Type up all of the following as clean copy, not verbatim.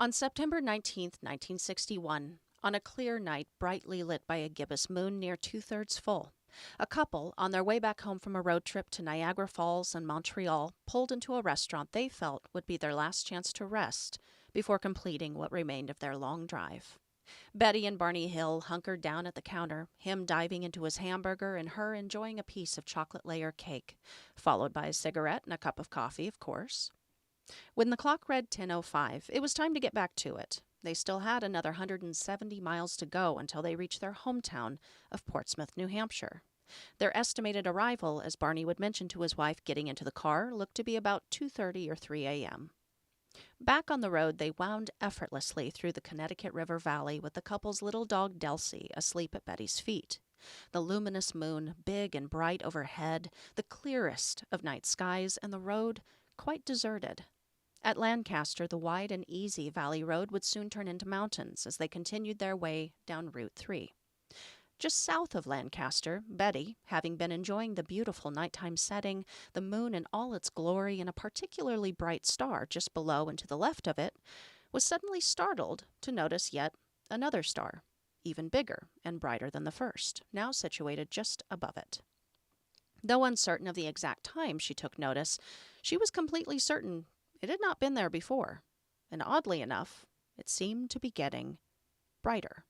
On September 19th, 1961, on a clear night brightly lit by a gibbous moon near two-thirds full, a couple, on their way back home from a road trip to Niagara Falls and Montreal, pulled into a restaurant they felt would be their last chance to rest before completing what remained of their long drive. Betty and Barney Hill hunkered down at the counter, him diving into his hamburger and her enjoying a piece of chocolate layer cake, followed by a cigarette and a cup of coffee, of course. When the clock read 10:05, it was time to get back to it. They still had another 170 miles to go until they reached their hometown of Portsmouth, New Hampshire. Their estimated arrival, as Barney would mention to his wife getting into the car, looked to be about 2:30 or 3 a.m. Back on the road, they wound effortlessly through the Connecticut River Valley with the couple's little dog Delcy asleep at Betty's feet. The luminous moon, big and bright overhead, the clearest of night skies, and the road quite deserted. At Lancaster, the wide and easy valley road would soon turn into mountains as they continued their way down Route 3. Just south of Lancaster, Betty, having been enjoying the beautiful nighttime setting, the moon in all its glory, and a particularly bright star just below and to the left of it, was suddenly startled to notice yet another star, even bigger and brighter than the first, now situated just above it. Though uncertain of the exact time she took notice, she was completely certain it had not been there before, and oddly enough, it seemed to be getting brighter.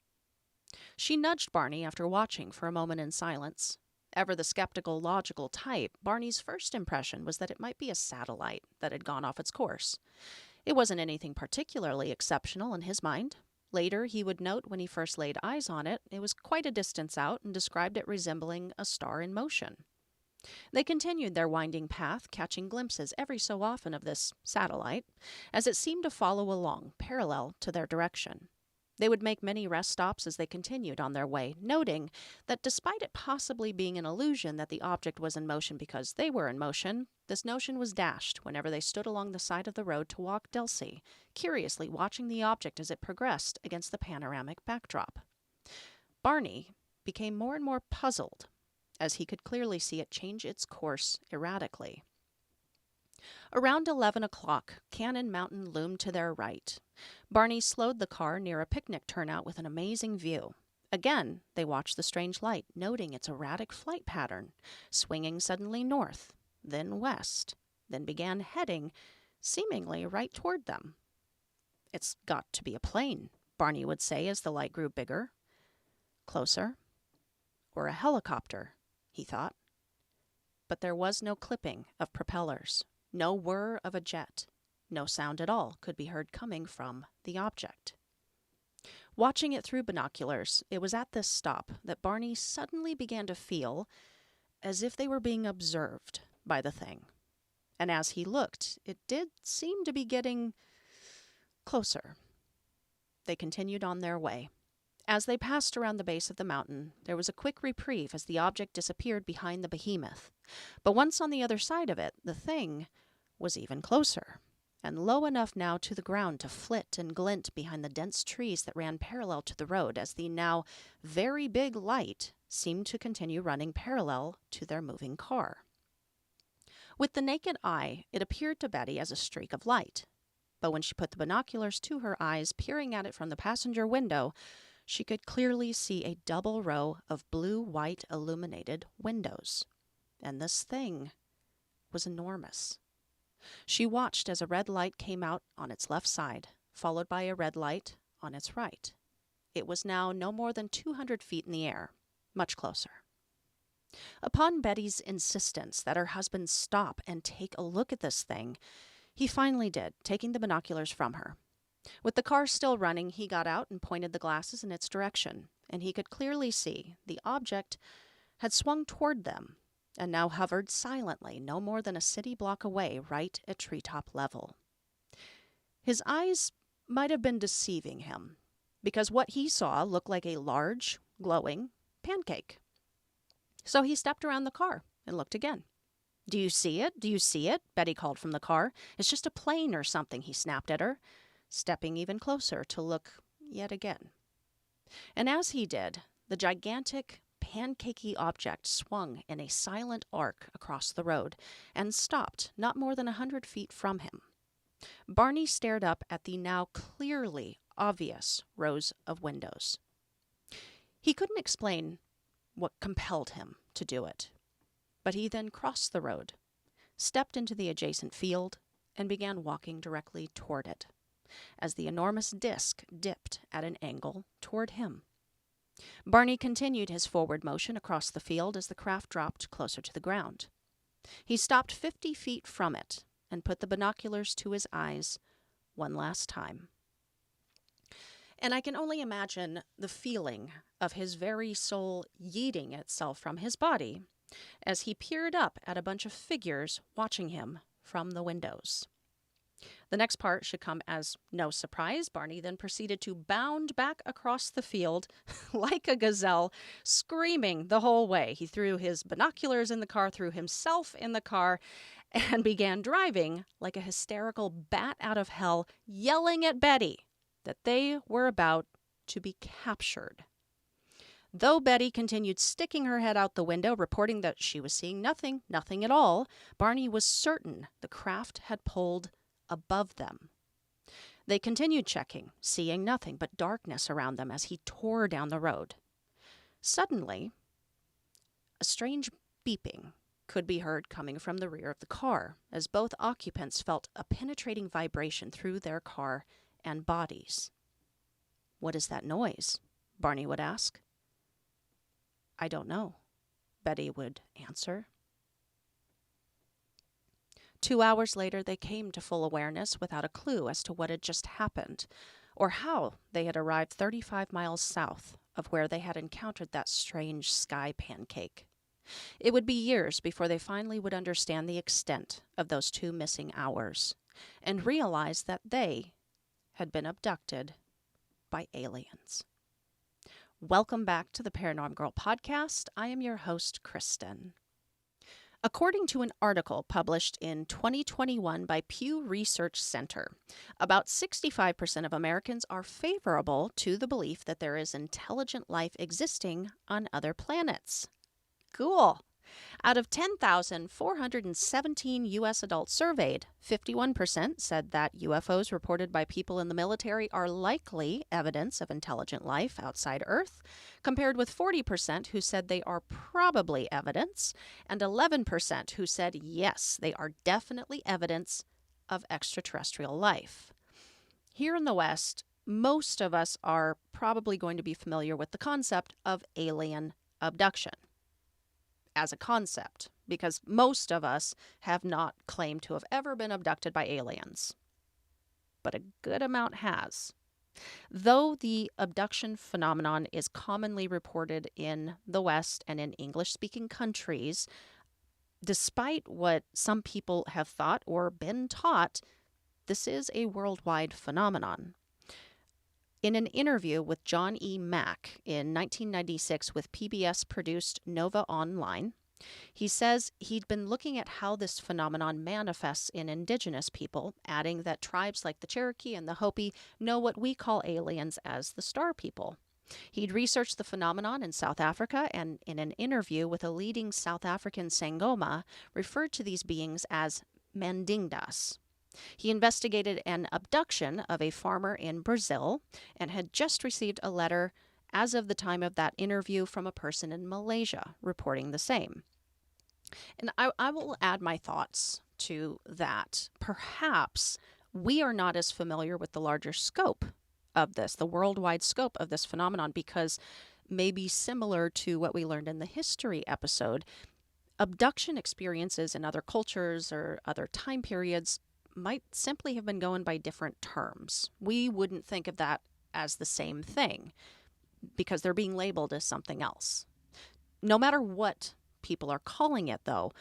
She nudged Barney after watching for a moment in silence. Ever the skeptical, logical type, Barney's first impression was that it might be a satellite that had gone off its course. It wasn't anything particularly exceptional in his mind. Later, he would note when he first laid eyes on it, it was quite a distance out and described it resembling a star in motion. They continued their winding path, catching glimpses every so often of this satellite, as it seemed to follow along, parallel to their direction. They would make many rest stops as they continued on their way, noting that despite it possibly being an illusion that the object was in motion because they were in motion, this notion was dashed whenever they stood along the side of the road to walk Delcy, curiously watching the object as it progressed against the panoramic backdrop. Barney became more and more puzzled as he could clearly see it change its course erratically. Around 11 o'clock, Cannon Mountain loomed to their right. Barney slowed the car near a picnic turnout with an amazing view. Again, they watched the strange light, noting its erratic flight pattern, swinging suddenly north, then west, then began heading, seemingly right toward them. "It's got to be a plane," Barney would say as the light grew bigger. Closer. Or a helicopter, he thought. But there was no clipping of propellers. No whir of a jet. No sound at all could be heard coming from the object. Watching it through binoculars, it was at this stop that Barney suddenly began to feel as if they were being observed by the thing. And as he looked, it did seem to be getting closer. They continued on their way. As they passed around the base of the mountain, there was a quick reprieve as the object disappeared behind the behemoth. But once on the other side of it, the thing was even closer, and low enough now to the ground to flit and glint behind the dense trees that ran parallel to the road as the now very big light seemed to continue running parallel to their moving car. With the naked eye, it appeared to Betty as a streak of light. But when she put the binoculars to her eyes, peering at it from the passenger window, she could clearly see a double row of blue-white illuminated windows. And this thing was enormous. She watched as a red light came out on its left side, followed by a red light on its right. It was now no more than 200 feet in the air, much closer. Upon Betty's insistence that her husband stop and take a look at this thing, he finally did, taking the binoculars from her. With the car still running, he got out and pointed the glasses in its direction, and he could clearly see the object had swung toward them and now hovered silently no more than a city block away, right at treetop level. His eyes might have been deceiving him, because what he saw looked like a large, glowing pancake. So he stepped around the car and looked again. "Do you see it? Do you see it?" Betty called from the car. "It's just a plane or something," he snapped at her, stepping even closer to look yet again. And as he did, the gigantic, pancakey object swung in a silent arc across the road and stopped not more than 100 feet from him. Barney stared up at the now clearly obvious rows of windows. He couldn't explain what compelled him to do it, but he then crossed the road, stepped into the adjacent field, and began walking directly toward it, as the enormous disc dipped at an angle toward him. Barney continued his forward motion across the field as the craft dropped closer to the ground. He stopped 50 feet from it and put the binoculars to his eyes one last time. And I can only imagine the feeling of his very soul yeeting itself from his body as he peered up at a bunch of figures watching him from the windows. The next part should come as no surprise. Barney then proceeded to bound back across the field like a gazelle, screaming the whole way. He threw his binoculars in the car, threw himself in the car, and began driving like a hysterical bat out of hell, yelling at Betty that they were about to be captured. Though Betty continued sticking her head out the window, reporting that she was seeing nothing at all, Barney was certain the craft had pulled above them. They continued checking, seeing nothing but darkness around them as he tore down the road. Suddenly, a strange beeping could be heard coming from the rear of the car, as both occupants felt a penetrating vibration through their car and bodies. "What is that noise?" Barney would ask. "I don't know," Betty would answer. 2 hours later, they came to full awareness without a clue as to what had just happened, or how they had arrived 35 miles south of where they had encountered that strange sky pancake. It would be years before they finally would understand the extent of those 2 missing hours and realize that they had been abducted by aliens. Welcome back to the Paranormal Girl podcast. I am your host, Kristen. According to an article published in 2021 by Pew Research Center, about 65% of Americans are favorable to the belief that there is intelligent life existing on other planets. Cool. Out of 10,417 U.S. adults surveyed, 51% said that UFOs reported by people in the military are likely evidence of intelligent life outside Earth, compared with 40% who said they are probably evidence, and 11% who said yes, they are definitely evidence of extraterrestrial life. Here in the West, most of us are probably going to be familiar with the concept of alien abduction as a concept, because most of us have not claimed to have ever been abducted by aliens. But a good amount has. Though the abduction phenomenon is commonly reported in the West and in English-speaking countries, despite what some people have thought or been taught, this is a worldwide phenomenon. In an interview with John E. Mack in 1996 with PBS-produced Nova Online, he says he'd been looking at how this phenomenon manifests in indigenous people, adding that tribes like the Cherokee and the Hopi know what we call aliens as the Star People. He'd researched the phenomenon in South Africa, and in an interview with a leading South African Sangoma, referred to these beings as Mandingas. He investigated an abduction of a farmer in Brazil and had just received a letter as of the time of that interview from a person in Malaysia reporting the same. And I will add my thoughts to that. Perhaps we are not as familiar with the larger scope of this, the worldwide scope of this phenomenon, because maybe similar to what we learned in the history episode, abduction experiences in other cultures or other time periods might simply have been going by different terms. We wouldn't think of that as the same thing because they're being labeled as something else. No matter what people are calling it, though,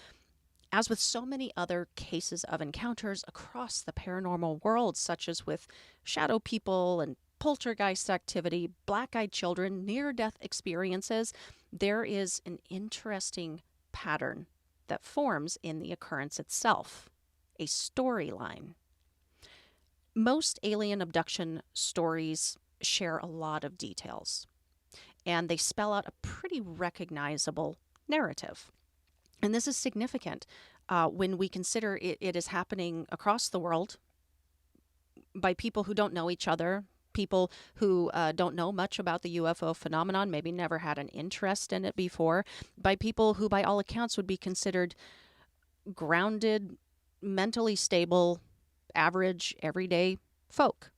as with so many other cases of encounters across the paranormal world, such as with shadow people and poltergeist activity, black-eyed children, near-death experiences, there is an interesting pattern that forms in the occurrence itself. A storyline. Most alien abduction stories share a lot of details, and they spell out a pretty recognizable narrative. And this is significant when we consider it is happening across the world by people who don't know each other, people who don't know much about the UFO phenomenon, maybe never had an interest in it before, by people who, by all accounts, would be considered grounded, mentally stable, average, everyday folk.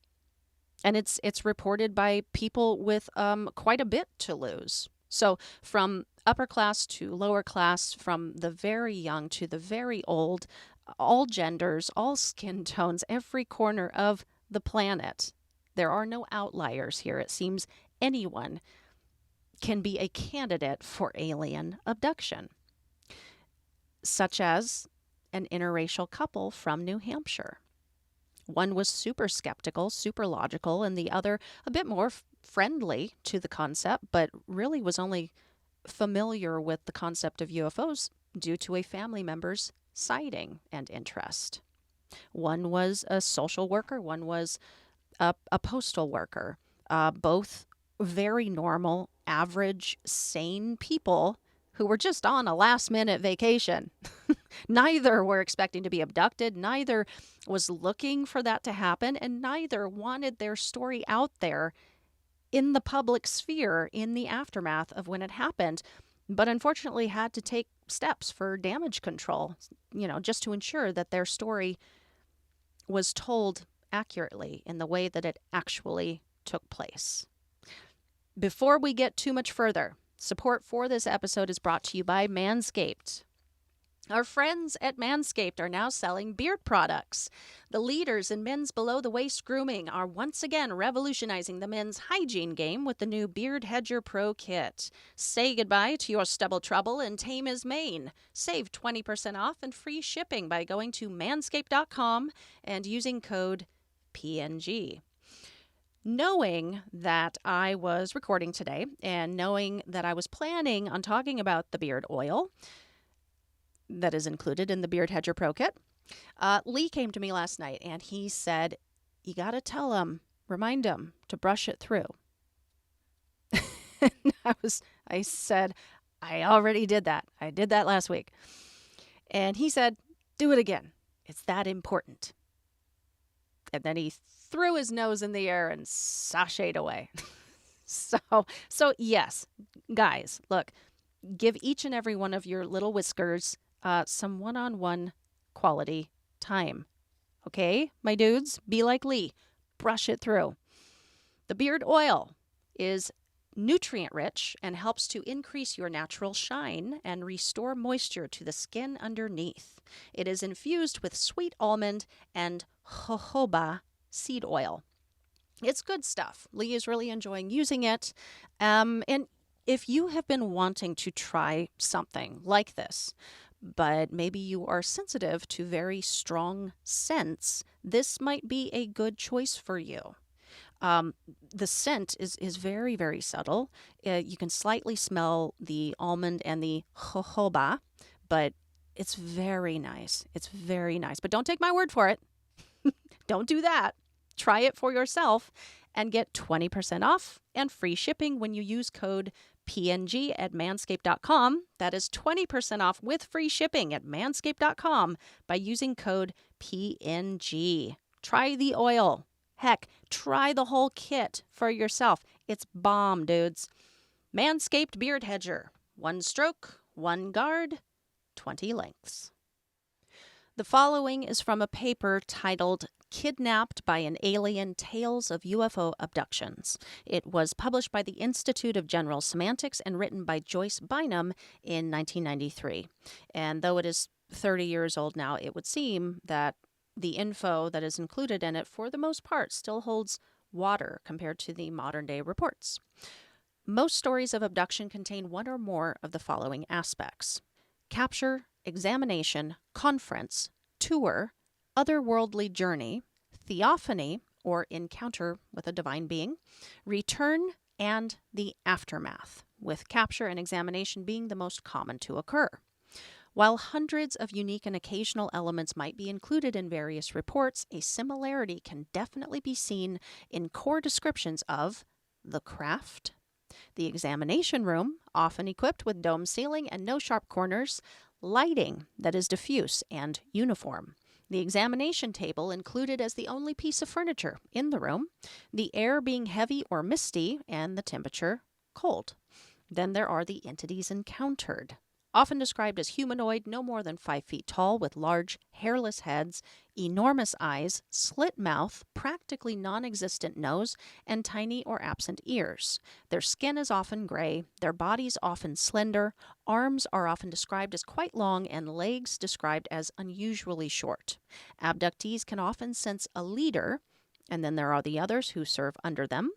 And it's reported by people with quite a bit to lose. So from upper class to lower class, from the very young to the very old, all genders, all skin tones, every corner of the planet. There are no outliers here. It seems anyone can be a candidate for alien abduction, such as an interracial couple from New Hampshire. One was super skeptical, super logical, and the other a bit more friendly to the concept, but really was only familiar with the concept of UFOs due to a family member's sighting and interest. One was a social worker, one was a postal worker, both very normal, average, sane people who were just on a last-minute vacation. Neither were expecting to be abducted, neither was looking for that to happen, and neither wanted their story out there in the public sphere in the aftermath of when it happened, but unfortunately had to take steps for damage control, just to ensure that their story was told accurately in the way that it actually took place. Before we get too much further, support for this episode is brought to you by Manscaped. Our friends at Manscaped are now selling beard products. The leaders in men's below-the-waist grooming are once again revolutionizing the men's hygiene game with the new Beard Hedger Pro Kit. Say goodbye to your stubble trouble and tame his mane. Save 20% off and free shipping by going to manscaped.com and using code PNG. Knowing that I was recording today and knowing that I was planning on talking about the beard oil that is included in the Beard Hedger Pro Kit, Lee came to me last night and he said, you got to tell him, remind him to brush it through. I said, I already did that. I did that last week. And he said, do it again. It's that important. And then he threw his nose in the air and sashayed away. So yes, guys, look, give each and every one of your little whiskers some one-on-one quality time. Okay, my dudes, be like Lee. Brush it through. The beard oil is nutrient-rich and helps to increase your natural shine and restore moisture to the skin underneath. It is infused with sweet almond and jojoba seed oil. It's good stuff. Lee is really enjoying using it. And if you have been wanting to try something like this, but maybe you are sensitive to very strong scents, this might be a good choice for you. The scent is very, very subtle. You can slightly smell the almond and the jojoba, but it's very nice. It's very nice. But don't take my word for it. Don't do that. Try it for yourself and get 20% off and free shipping when you use code PNG at manscaped.com. That is 20% off with free shipping at manscaped.com by using code PNG. Try the oil. Heck, try the whole kit for yourself. It's bomb, dudes. Manscaped Beard Hedger. 1 stroke, 1 guard, 20 lengths. The following is from a paper titled Kidnapped by an Alien: Tales of UFO Abductions. It was published by the Institute of General Semantics and written by Joyce Bynum in 1993. And though it is 30 years old now, it would seem that the info that is included in it, for the most part, still holds water compared to the modern-day reports. Most stories of abduction contain one or more of the following aspects: capture, examination, conference, tour, otherworldly journey, theophany, or encounter with a divine being, return, and the aftermath, with capture and examination being the most common to occur. While hundreds of unique and occasional elements might be included in various reports, a similarity can definitely be seen in core descriptions of the craft, the examination room, often equipped with dome ceiling and no sharp corners, lighting that is diffuse and uniform, The examination table included as the only piece of furniture in the room, the air being heavy or misty, and the temperature cold. Then there are the entities encountered, often described as humanoid, no more than 5 feet tall, with large, hairless heads, enormous eyes, slit mouth, practically non existent nose, and tiny or absent ears. Their skin is often gray, their bodies often slender, arms are often described as quite long, and legs described as unusually short. Abductees can often sense a leader, and then there are the others who serve under them.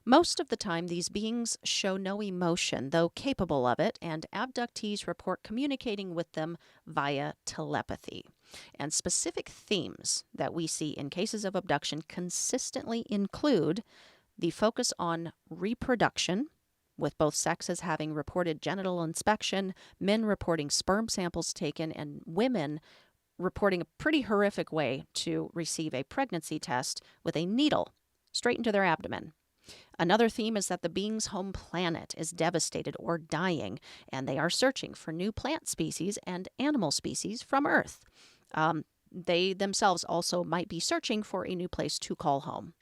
Most of the time, these beings show no emotion, though capable of it, and abductees report communicating with them via telepathy. And specific themes that we see in cases of abduction consistently include the focus on reproduction, with both sexes having reported genital inspection, men reporting sperm samples taken, and women reporting a pretty horrific way to receive a pregnancy test with a needle straight into their abdomen. Another theme is that the being's home planet is devastated or dying, and they are searching for new plant species and animal species from Earth. They themselves also might be searching for a new place to call home.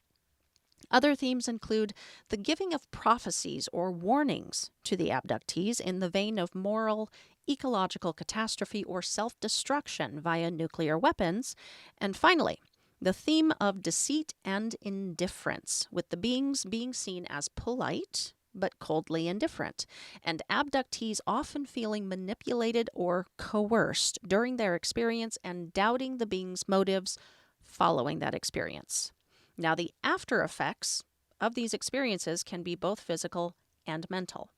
Other themes include the giving of prophecies or warnings to the abductees in the vein of moral, ecological catastrophe, or self-destruction via nuclear weapons. And finally, the theme of deceit and indifference, with the beings being seen as polite but coldly indifferent, and abductees often feeling manipulated or coerced during their experience and doubting the being's motives following that experience. Now, the after effects of these experiences can be both physical and mental.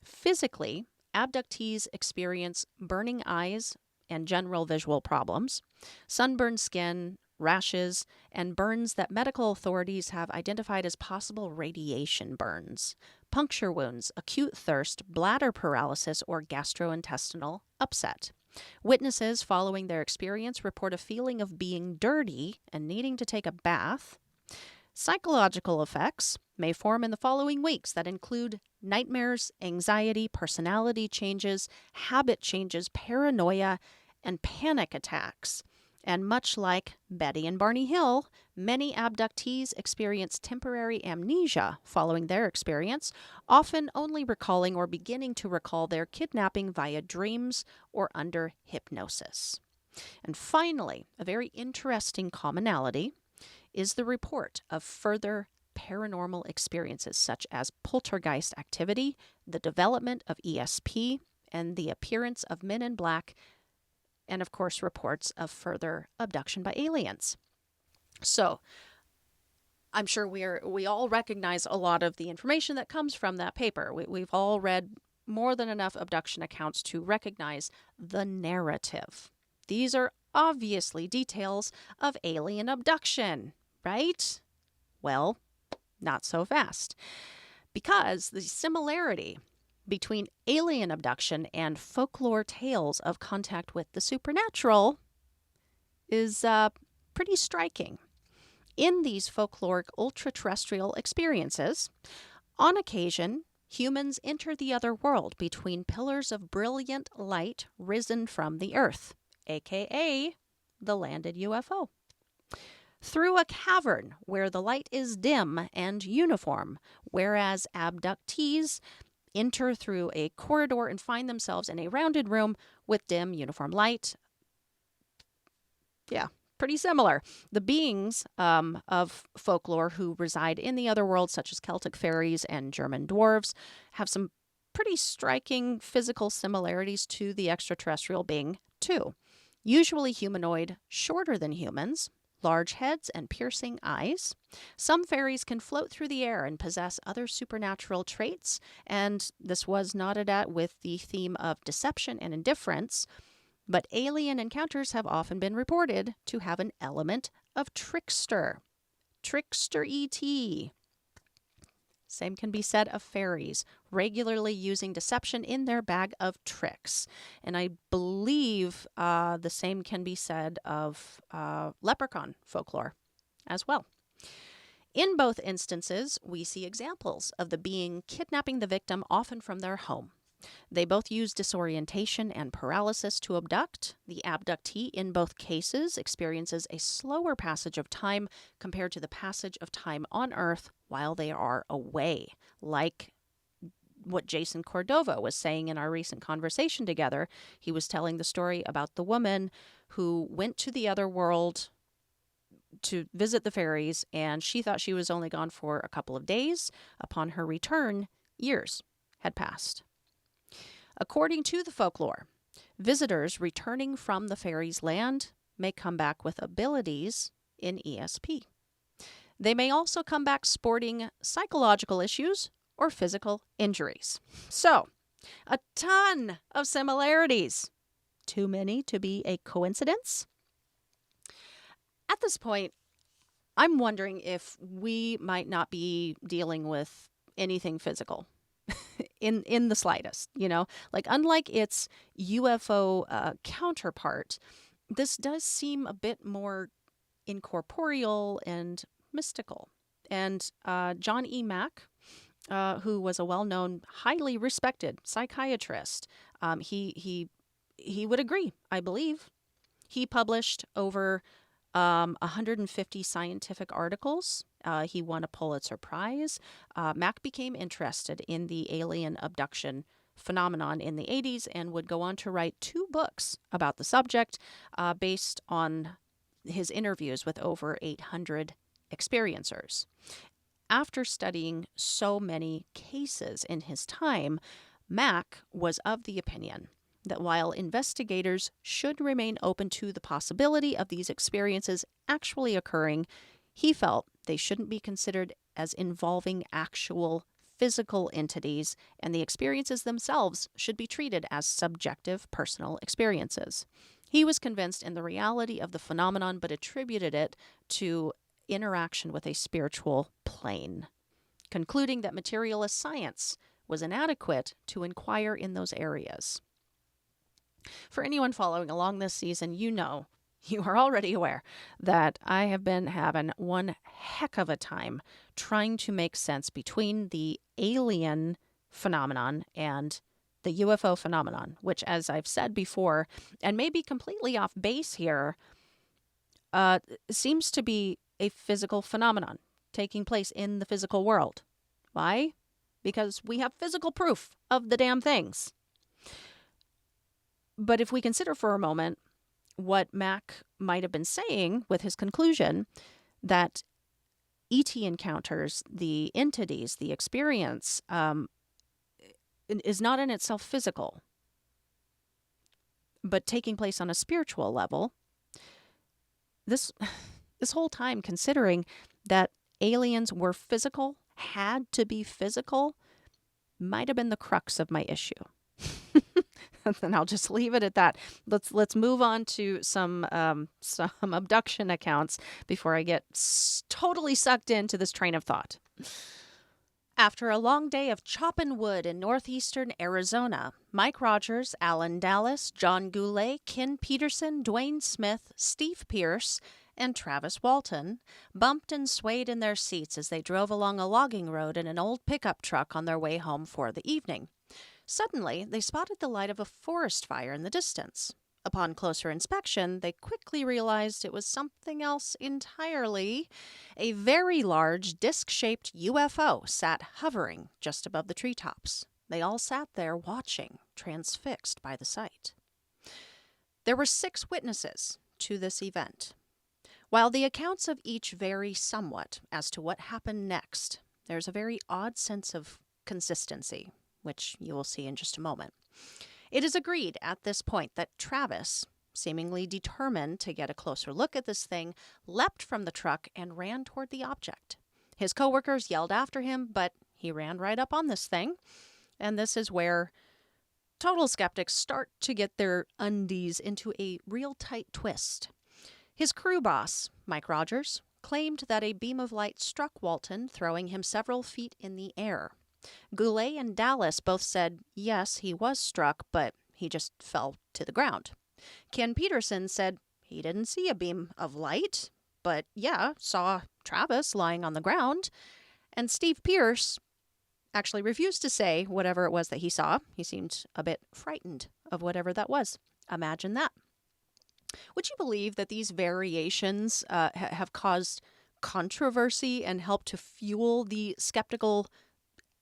Physically, abductees experience burning eyes and general visual problems, sunburned skin, rashes, and burns that medical authorities have identified as possible radiation burns, puncture wounds, acute thirst, bladder paralysis, or gastrointestinal upset. Witnesses following their experience report a feeling of being dirty and needing to take a bath. Psychological effects may form in the following weeks that include nightmares, anxiety, personality changes, habit changes, paranoia, and panic attacks. And much like Betty and Barney Hill, many abductees experience temporary amnesia following their experience, often only recalling or beginning to recall their kidnapping via dreams or under hypnosis. And finally, a very interesting commonality is the report of further paranormal experiences such as poltergeist activity, the development of ESP, and the appearance of men in black, and of course reports of further abduction by aliens. So I'm sure we all recognize a lot of the information that comes from that paper. We've all read more than enough abduction accounts to recognize the narrative. These are obviously details of alien abduction, right? Well, not so fast. Because the similarity between alien abduction and folklore tales of contact with the supernatural is pretty striking. In these folkloric ultra-terrestrial experiences, on occasion, humans enter the other world between pillars of brilliant light risen from the earth, aka the landed UFO. Through a cavern where the light is dim and uniform, whereas abductees enter through a corridor and find themselves in a rounded room with dim, uniform light. Yeah, pretty similar. The beings of folklore who reside in the other world, such as Celtic fairies and German dwarves, have some pretty striking physical similarities to the extraterrestrial being, too. Usually humanoid, shorter than humans, large heads and piercing eyes. Some fairies can float through the air and possess other supernatural traits, and this was nodded at with the theme of deception and indifference, but alien encounters have often been reported to have an element of trickster ET. Same can be said of fairies, regularly using deception in their bag of tricks. And I believe the same can be said of leprechaun folklore as well. In both instances, we see examples of the being kidnapping the victim, often from their home. They both use disorientation and paralysis to abduct. The abductee in both cases experiences a slower passage of time compared to the passage of time on Earth while they are away, like what Jason Cordova was saying in our recent conversation together. He was telling the story about the woman who went to the other world to visit the fairies, and she thought she was only gone for a couple of days. Upon her return, years had passed. According to the folklore, visitors returning from the fairies' land may come back with abilities in ESP. They may also come back sporting psychological issues or physical injuries. So, a ton of similarities. Too many to be a coincidence? At this point, I'm wondering if we might not be dealing with anything physical in the slightest, Like, unlike its UFO counterpart, this does seem a bit more incorporeal and mystical. And John E. Mack, who was a well-known, highly respected psychiatrist, he would agree, I believe. He published over 150 scientific articles. He won a Pulitzer Prize. Mack became interested in the alien abduction phenomenon in the 80s and would go on to write 2 books about the subject based on his interviews with over 800 experiencers. After studying so many cases in his time, Mack was of the opinion that while investigators should remain open to the possibility of these experiences actually occurring, he felt they shouldn't be considered as involving actual physical entities, and the experiences themselves should be treated as subjective personal experiences. He was convinced in the reality of the phenomenon, but attributed it to interaction with a spiritual plane, concluding that materialist science was inadequate to inquire in those areas. For anyone following along this season, you are already aware that I have been having one heck of a time trying to make sense between the alien phenomenon and the UFO phenomenon, which, as I've said before, and may be completely off base here, seems to be a physical phenomenon taking place in the physical world. Why? Because we have physical proof of the damn things. But if we consider for a moment what Mack might have been saying with his conclusion that ET encounters, the entities, the experience, is not in itself physical, but taking place on a spiritual level, this whole time considering that aliens were physical, had to be physical, might have been the crux of my issue. And I'll just leave it at that. Let's move on to some abduction accounts before I get totally sucked into this train of thought. After a long day of chopping wood in northeastern Arizona, Mike Rogers, Alan Dallas, John Goulet, Ken Peterson, Dwayne Smith, Steve Pierce, and Travis Walton bumped and swayed in their seats as they drove along a logging road in an old pickup truck on their way home for the evening. Suddenly, they spotted the light of a forest fire in the distance. Upon closer inspection, they quickly realized it was something else entirely. A very large, disc-shaped UFO sat hovering just above the treetops. They all sat there watching, transfixed by the sight. There were 6 witnesses to this event. While the accounts of each vary somewhat as to what happened next, there's a very odd sense of consistency, which you will see in just a moment. It is agreed at this point that Travis, seemingly determined to get a closer look at this thing, leapt from the truck and ran toward the object. His coworkers yelled after him, but he ran right up on this thing. And this is where total skeptics start to get their undies into a real tight twist. His crew boss, Mike Rogers, claimed that a beam of light struck Walton, throwing him several feet in the air. Goulet and Dallas both said, yes, he was struck, but he just fell to the ground. Ken Peterson said he didn't see a beam of light, but saw Travis lying on the ground. And Steve Pierce actually refused to say whatever it was that he saw. He seemed a bit frightened of whatever that was. Imagine that. Would you believe that these variations have caused controversy and helped to fuel the skeptical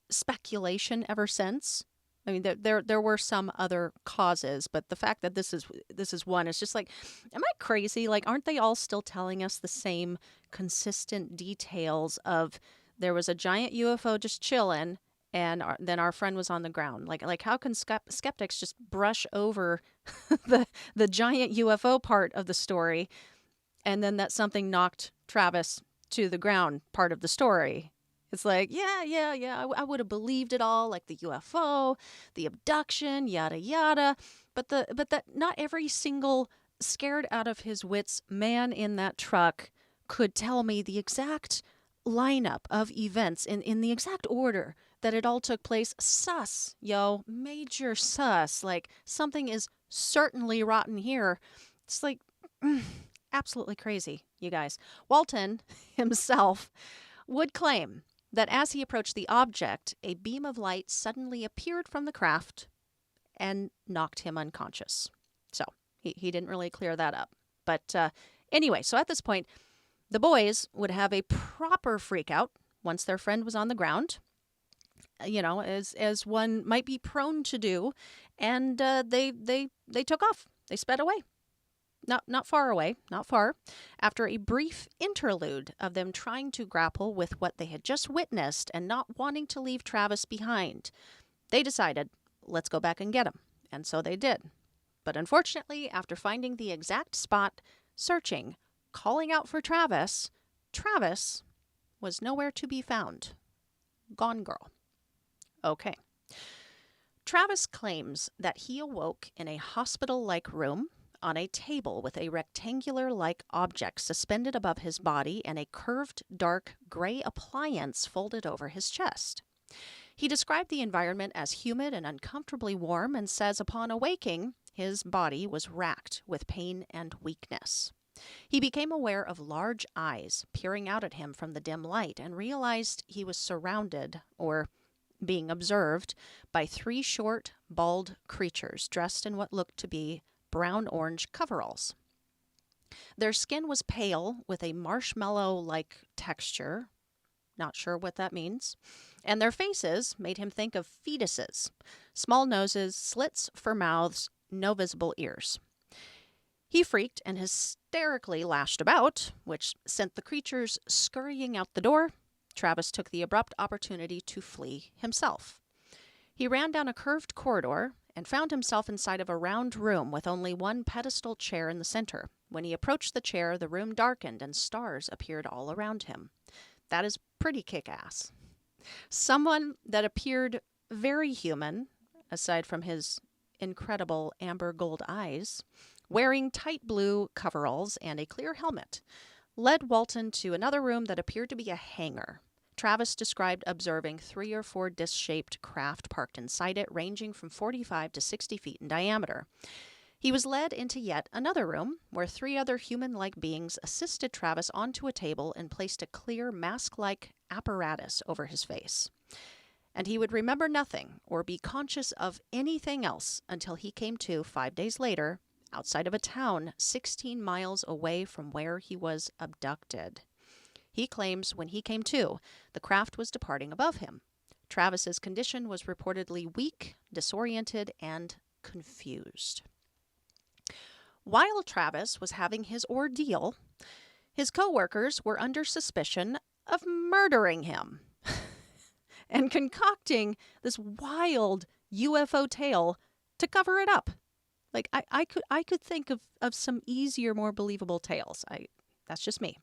speculation ever since? I mean, there were some other causes, but the fact that this is one, it's just like, am I crazy? Like, aren't they all still telling us the same consistent details of there was a giant UFO just chilling, and then our friend was on the ground? Like how can skeptics just brush over the giant UFO part of the story, and then that something knocked Travis to the ground part of the story? It's like, yeah. I would have believed it all, like the UFO, the abduction, yada yada. But that not every single scared out of his wits man in that truck could tell me the exact lineup of events in the exact order that it all took place. Sus, yo, major sus. Like, something is certainly rotten here. It's like, absolutely crazy, you guys. Walton himself would claim that as he approached the object, a beam of light suddenly appeared from the craft and knocked him unconscious. So he didn't really clear that up. But anyway, so at this point, the boys would have a proper freak out once their friend was on the ground, as one might be prone to do, and they took off. They sped away. Not far away, not far. After a brief interlude of them trying to grapple with what they had just witnessed and not wanting to leave Travis behind, they decided, let's go back and get him. And so they did. But unfortunately, after finding the exact spot, searching, calling out for Travis, Travis was nowhere to be found. Gone girl. Okay. Travis claims that he awoke in a hospital-like room on a table with a rectangular-like object suspended above his body and a curved, dark, gray appliance folded over his chest. He described the environment as humid and uncomfortably warm and says upon awaking, his body was racked with pain and weakness. He became aware of large eyes peering out at him from the dim light and realized he was surrounded, or being observed, by 3 short, bald creatures dressed in what looked to be brown-orange coveralls. Their skin was pale with a marshmallow-like texture. Not sure what that means. And their faces made him think of fetuses. Small noses, slits for mouths, no visible ears. He freaked and hysterically lashed about, which sent the creatures scurrying out the door. Travis took the abrupt opportunity to flee himself. He ran down a curved corridor and found himself inside of a round room with only one pedestal chair in the center. When he approached the chair, the room darkened and stars appeared all around him. That is pretty kick-ass. Someone that appeared very human, aside from his incredible amber gold eyes, wearing tight blue coveralls and a clear helmet, led Walton to another room that appeared to be a hangar. Travis described observing 3 or 4 disc-shaped craft parked inside it, ranging from 45 to 60 feet in diameter. He was led into yet another room, where 3 other human-like beings assisted Travis onto a table and placed a clear mask-like apparatus over his face. And he would remember nothing or be conscious of anything else until he came to 5 days later, outside of a town 16 miles away from where he was abducted. He claims when he came to, the craft was departing above him. Travis's condition was reportedly weak, disoriented, and confused. While Travis was having his ordeal, his co-workers were under suspicion of murdering him and concocting this wild UFO tale to cover it up. Like, I could think of some easier, more believable tales. That's just me.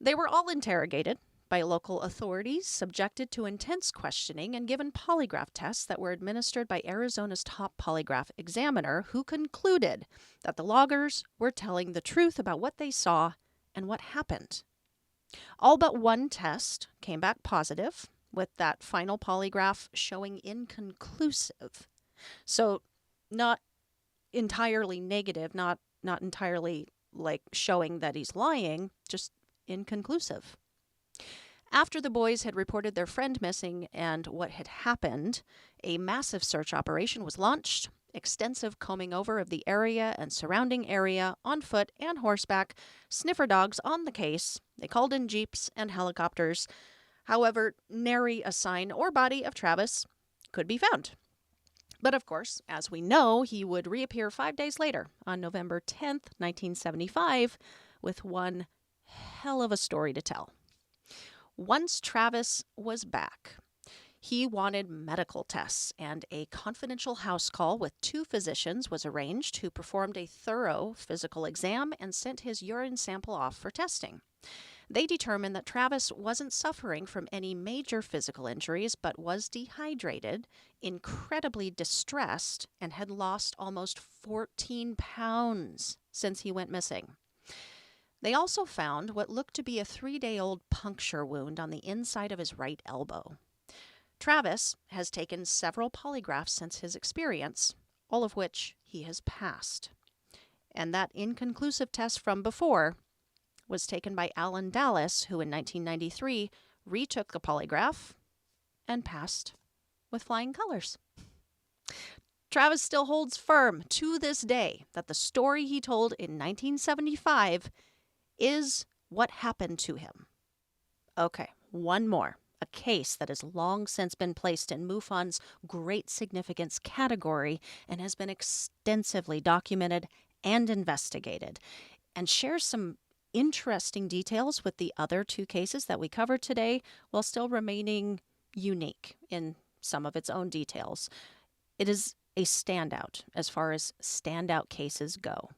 They were all interrogated by local authorities, subjected to intense questioning, and given polygraph tests that were administered by Arizona's top polygraph examiner, who concluded that the loggers were telling the truth about what they saw and what happened. All but one test came back positive, with that final polygraph showing inconclusive. So not entirely negative, not entirely like showing that he's lying, just inconclusive. After the boys had reported their friend missing and what had happened, a massive search operation was launched. Extensive combing over of the area and surrounding area on foot and horseback, sniffer dogs on the case. They called in jeeps and helicopters. However, nary a sign or body of Travis could be found. But of course, as we know, he would reappear 5 days later on November 10th, 1975, with one hell of a story to tell. Once Travis was back, he wanted medical tests, and a confidential house call with 2 physicians was arranged who performed a thorough physical exam and sent his urine sample off for testing. They determined that Travis wasn't suffering from any major physical injuries, but was dehydrated, incredibly distressed, and had lost almost 14 pounds since he went missing. They also found what looked to be a 3-day-old puncture wound on the inside of his right elbow. Travis has taken several polygraphs since his experience, all of which he has passed. And that inconclusive test from before was taken by Alan Dallas, who in 1993 retook the polygraph and passed with flying colors. Travis still holds firm to this day that the story he told in 1975 is what happened to him. Okay, one more. A case that has long since been placed in MUFON's Great Significance category and has been extensively documented and investigated, and shares some interesting details with the other 2 cases that we covered today, while still remaining unique in some of its own details. It is a standout as far as standout cases go.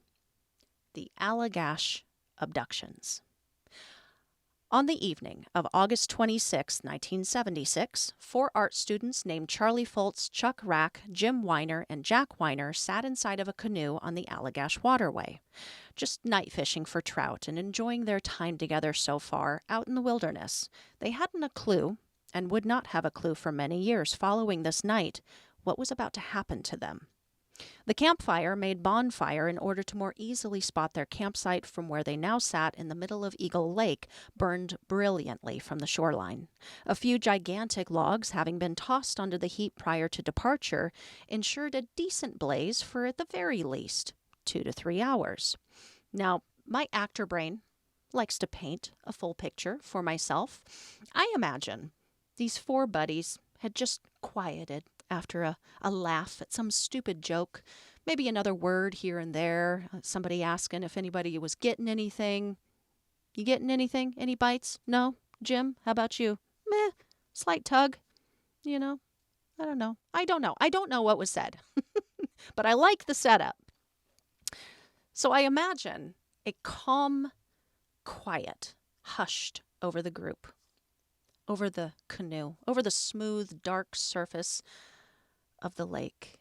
The Alien Abductions. On the evening of August 26, 1976, 4 art students named Charlie Foltz, Chuck Rack, Jim Weiner, and Jack Weiner sat inside of a canoe on the Allagash waterway, just night fishing for trout and enjoying their time together so far out in the wilderness. They hadn't a clue, and would not have a clue for many years following this night, what was about to happen to them. The campfire made bonfire in order to more easily spot their campsite from where they now sat in the middle of Eagle Lake, burned brilliantly from the shoreline. A few gigantic logs, having been tossed onto the heap prior to departure, ensured a decent blaze for, at the very least, 2 to 3 hours. Now, my actor brain likes to paint a full picture for myself. I imagine these 4 buddies had just quieted after a laugh at some stupid joke, maybe another word here and there, somebody asking if anybody was getting anything. You getting anything? Any bites? No? Jim, how about you? Meh, slight tug. You know, I don't know. I don't know what was said, but I like the setup. So I imagine a calm quiet hushed over the group, over the canoe, over the smooth, dark surface of the lake,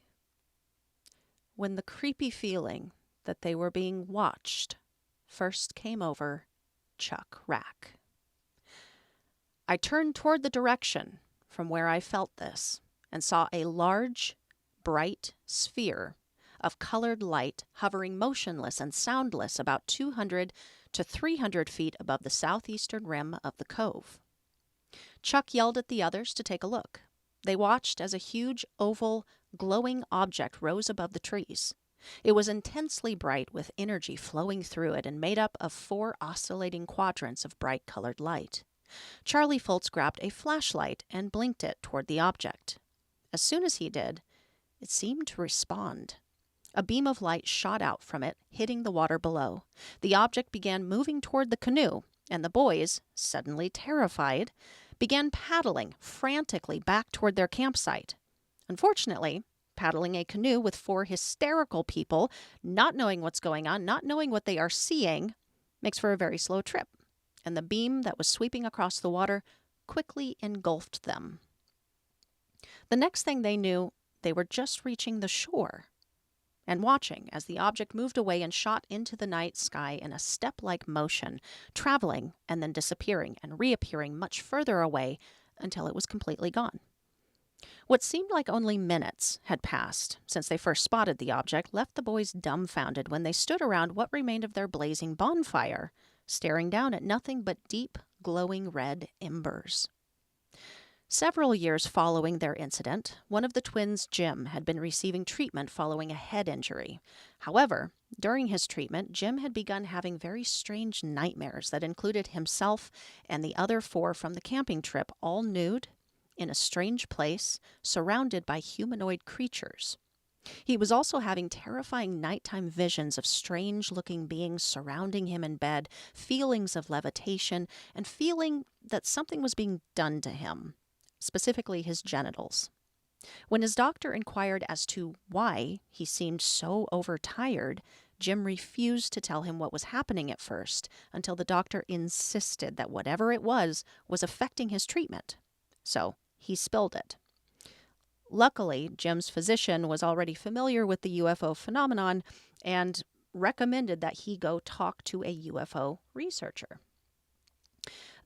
when the creepy feeling that they were being watched first came over Chuck Rack. I turned toward the direction from where I felt this and saw a large, bright sphere of colored light hovering motionless and soundless about 200 to 300 feet above the southeastern rim of the cove. Chuck yelled at the others to take a look. They watched as a huge, oval, glowing object rose above the trees. It was intensely bright with energy flowing through it and made up of 4 oscillating quadrants of bright-colored light. Charlie Foltz grabbed a flashlight and blinked it toward the object. As soon as he did, it seemed to respond. A beam of light shot out from it, hitting the water below. The object began moving toward the canoe, and the boys, suddenly terrified, began paddling frantically back toward their campsite. Unfortunately, paddling a canoe with 4 hysterical people, not knowing what's going on, not knowing what they are seeing, makes for a very slow trip, and the beam that was sweeping across the water quickly engulfed them. The next thing they knew, they were just reaching the shore and watching as the object moved away and shot into the night sky in a step-like motion, traveling and then disappearing and reappearing much further away until it was completely gone. What seemed like only minutes had passed since they first spotted the object left the boys dumbfounded when they stood around what remained of their blazing bonfire, staring down at nothing but deep, glowing red embers. Several years following their incident, one of the twins, Jim, had been receiving treatment following a head injury. However, during his treatment, Jim had begun having very strange nightmares that included himself and the other 4 from the camping trip all nude, in a strange place, surrounded by humanoid creatures. He was also having terrifying nighttime visions of strange-looking beings surrounding him in bed, feelings of levitation, and feeling that something was being done to him, specifically his genitals. When his doctor inquired as to why he seemed so overtired, Jim refused to tell him what was happening at first, until the doctor insisted that whatever it was affecting his treatment. So he spilled it. Luckily, Jim's physician was already familiar with the UFO phenomenon and recommended that he go talk to a UFO researcher.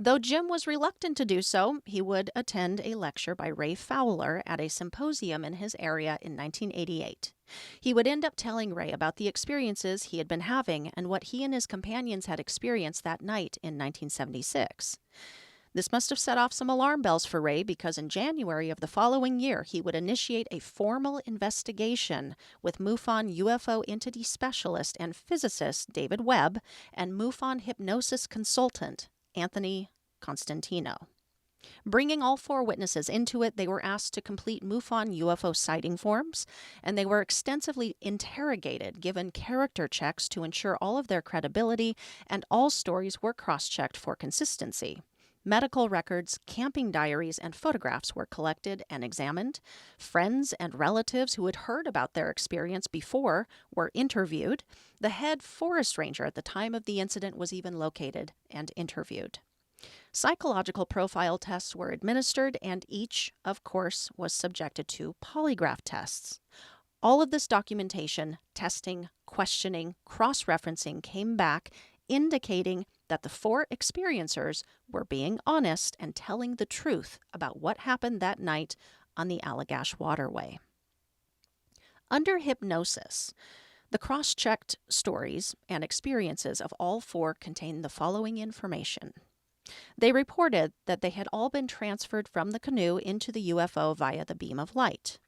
Though Jim was reluctant to do so, he would attend a lecture by Ray Fowler at a symposium in his area in 1988. He would end up telling Ray about the experiences he had been having and what he and his companions had experienced that night in 1976. This must have set off some alarm bells for Ray, because in January of the following year, he would initiate a formal investigation with MUFON UFO entity specialist and physicist David Webb and MUFON hypnosis consultant Anthony Constantino. Bringing all 4 witnesses into it, they were asked to complete MUFON UFO sighting forms, and they were extensively interrogated, given character checks to ensure all of their credibility, and all stories were cross-checked for consistency. Medical records, camping diaries, and photographs were collected and examined. Friends and relatives who had heard about their experience before were interviewed. The head forest ranger at the time of the incident was even located and interviewed. Psychological profile tests were administered, and each, of course, was subjected to polygraph tests. All of this documentation, testing, questioning, cross-referencing came back, indicating that the 4 experiencers were being honest and telling the truth about what happened that night on the Allagash Waterway. Under hypnosis, the cross-checked stories and experiences of all 4 contained the following information. They reported that they had all been transferred from the canoe into the UFO via the beam of light.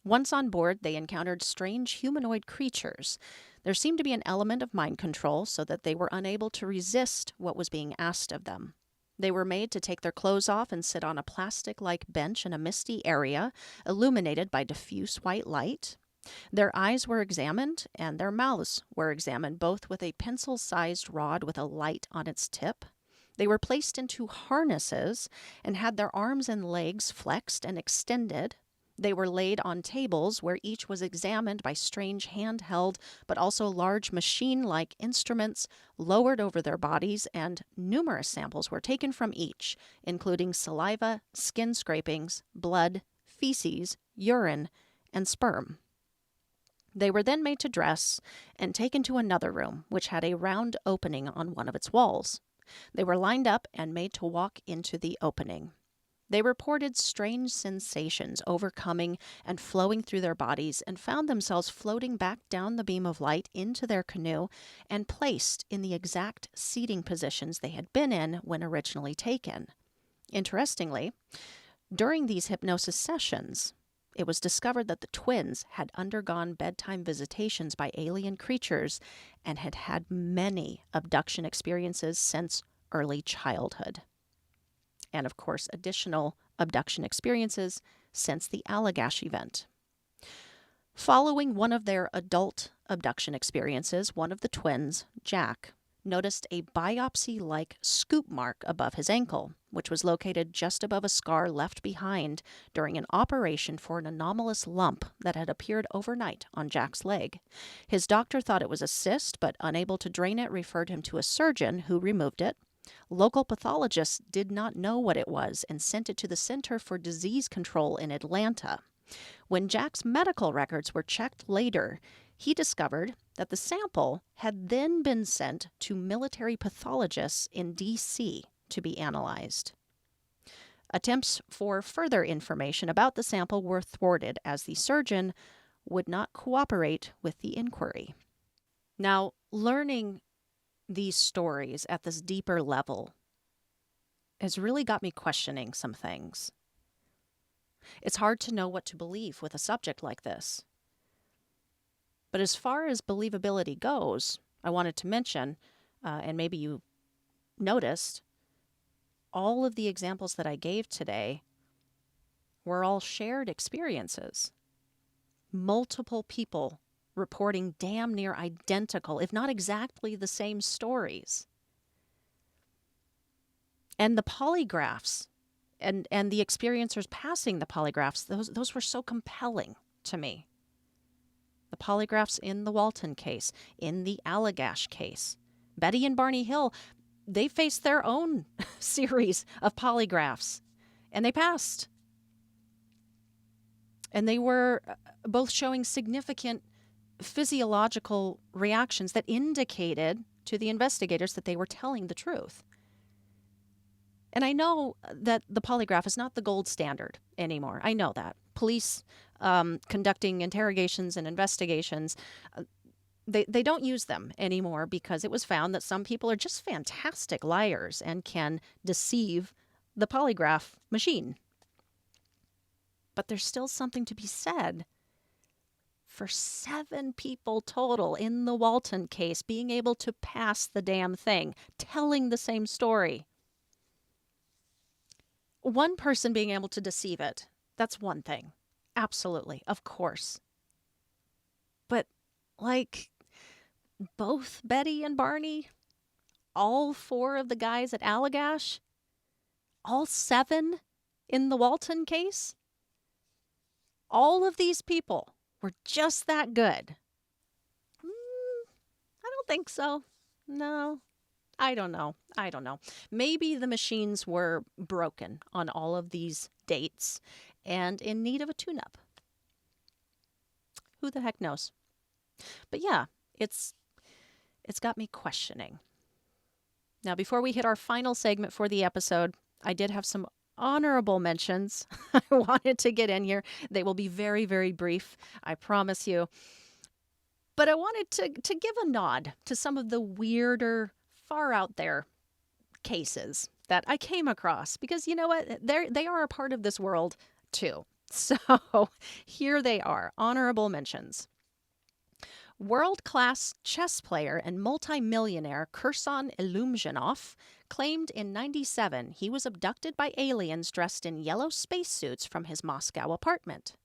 Once on board, they encountered strange humanoid creatures. There seemed to be an element of mind control so that they were unable to resist what was being asked of them. They were made to take their clothes off and sit on a plastic-like bench in a misty area, illuminated by diffuse white light. Their eyes were examined, and their mouths were examined, both with a pencil-sized rod with a light on its tip. They were placed into harnesses and had their arms and legs flexed and extended. They were laid on tables where each was examined by strange handheld but also large machine-like instruments lowered over their bodies, and numerous samples were taken from each, including saliva, skin scrapings, blood, feces, urine, and sperm. They were then made to dress and taken to another room, which had a round opening on one of its walls. They were lined up and made to walk into the opening. They reported strange sensations overcoming and flowing through their bodies, and found themselves floating back down the beam of light into their canoe and placed in the exact seating positions they had been in when originally taken. Interestingly, during these hypnosis sessions, it was discovered that the twins had undergone bedtime visitations by alien creatures and had had many abduction experiences since early childhood. And of course, additional abduction experiences since the Allagash event. Following one of their adult abduction experiences, one of the twins, Jack, noticed a biopsy-like scoop mark above his ankle, which was located just above a scar left behind during an operation for an anomalous lump that had appeared overnight on Jack's leg. His doctor thought it was a cyst, but unable to drain it, referred him to a surgeon who removed it. Local pathologists did not know what it was and sent it to the Center for Disease Control in Atlanta. When Jack's medical records were checked later, he discovered that the sample had then been sent to military pathologists in D.C. to be analyzed. Attempts for further information about the sample were thwarted, as the surgeon would not cooperate with the inquiry. Now, learning these stories at this deeper level has really got me questioning some things. It's hard to know what to believe with a subject like this. But as far as believability goes, I wanted to mention, and maybe you noticed, all of the examples that I gave today were all shared experiences. Multiple people reporting damn near identical, if not exactly the same stories. And the polygraphs and the experiencers passing the polygraphs, those were so compelling to me. The polygraphs in the Walton case, in the Allagash case. Betty and Barney Hill, they faced their own series of polygraphs, and they passed. And they were both showing significant physiological reactions that indicated to the investigators that they were telling the truth. And I know that the polygraph is not the gold standard anymore. I know that. Police conducting interrogations and investigations, they don't use them anymore because it was found that some people are just fantastic liars and can deceive the polygraph machine. But there's still something to be said for 7 people total in the Walton case being able to pass the damn thing, telling the same story. One person being able to deceive it, that's one thing. Absolutely, of course. But like both Betty and Barney, all 4 of the guys at Allagash, all 7 in the Walton case, all of these people were just that good. I don't think so. No, I don't know. Maybe the machines were broken on all of these dates and in need of a tune-up. Who the heck knows? But yeah, it's got me questioning. Now, before we hit our final segment for the episode, I did have some honorable mentions I wanted to get in here. They will be very, very brief, I promise you. But I wanted to give a nod to some of the weirder, far out there cases that I came across. Because you know what? They are a part of this world too. So here they are, honorable mentions. World-class chess player and multimillionaire Kursan Ilumzhinov claimed in '97 he was abducted by aliens dressed in yellow spacesuits from his Moscow apartment.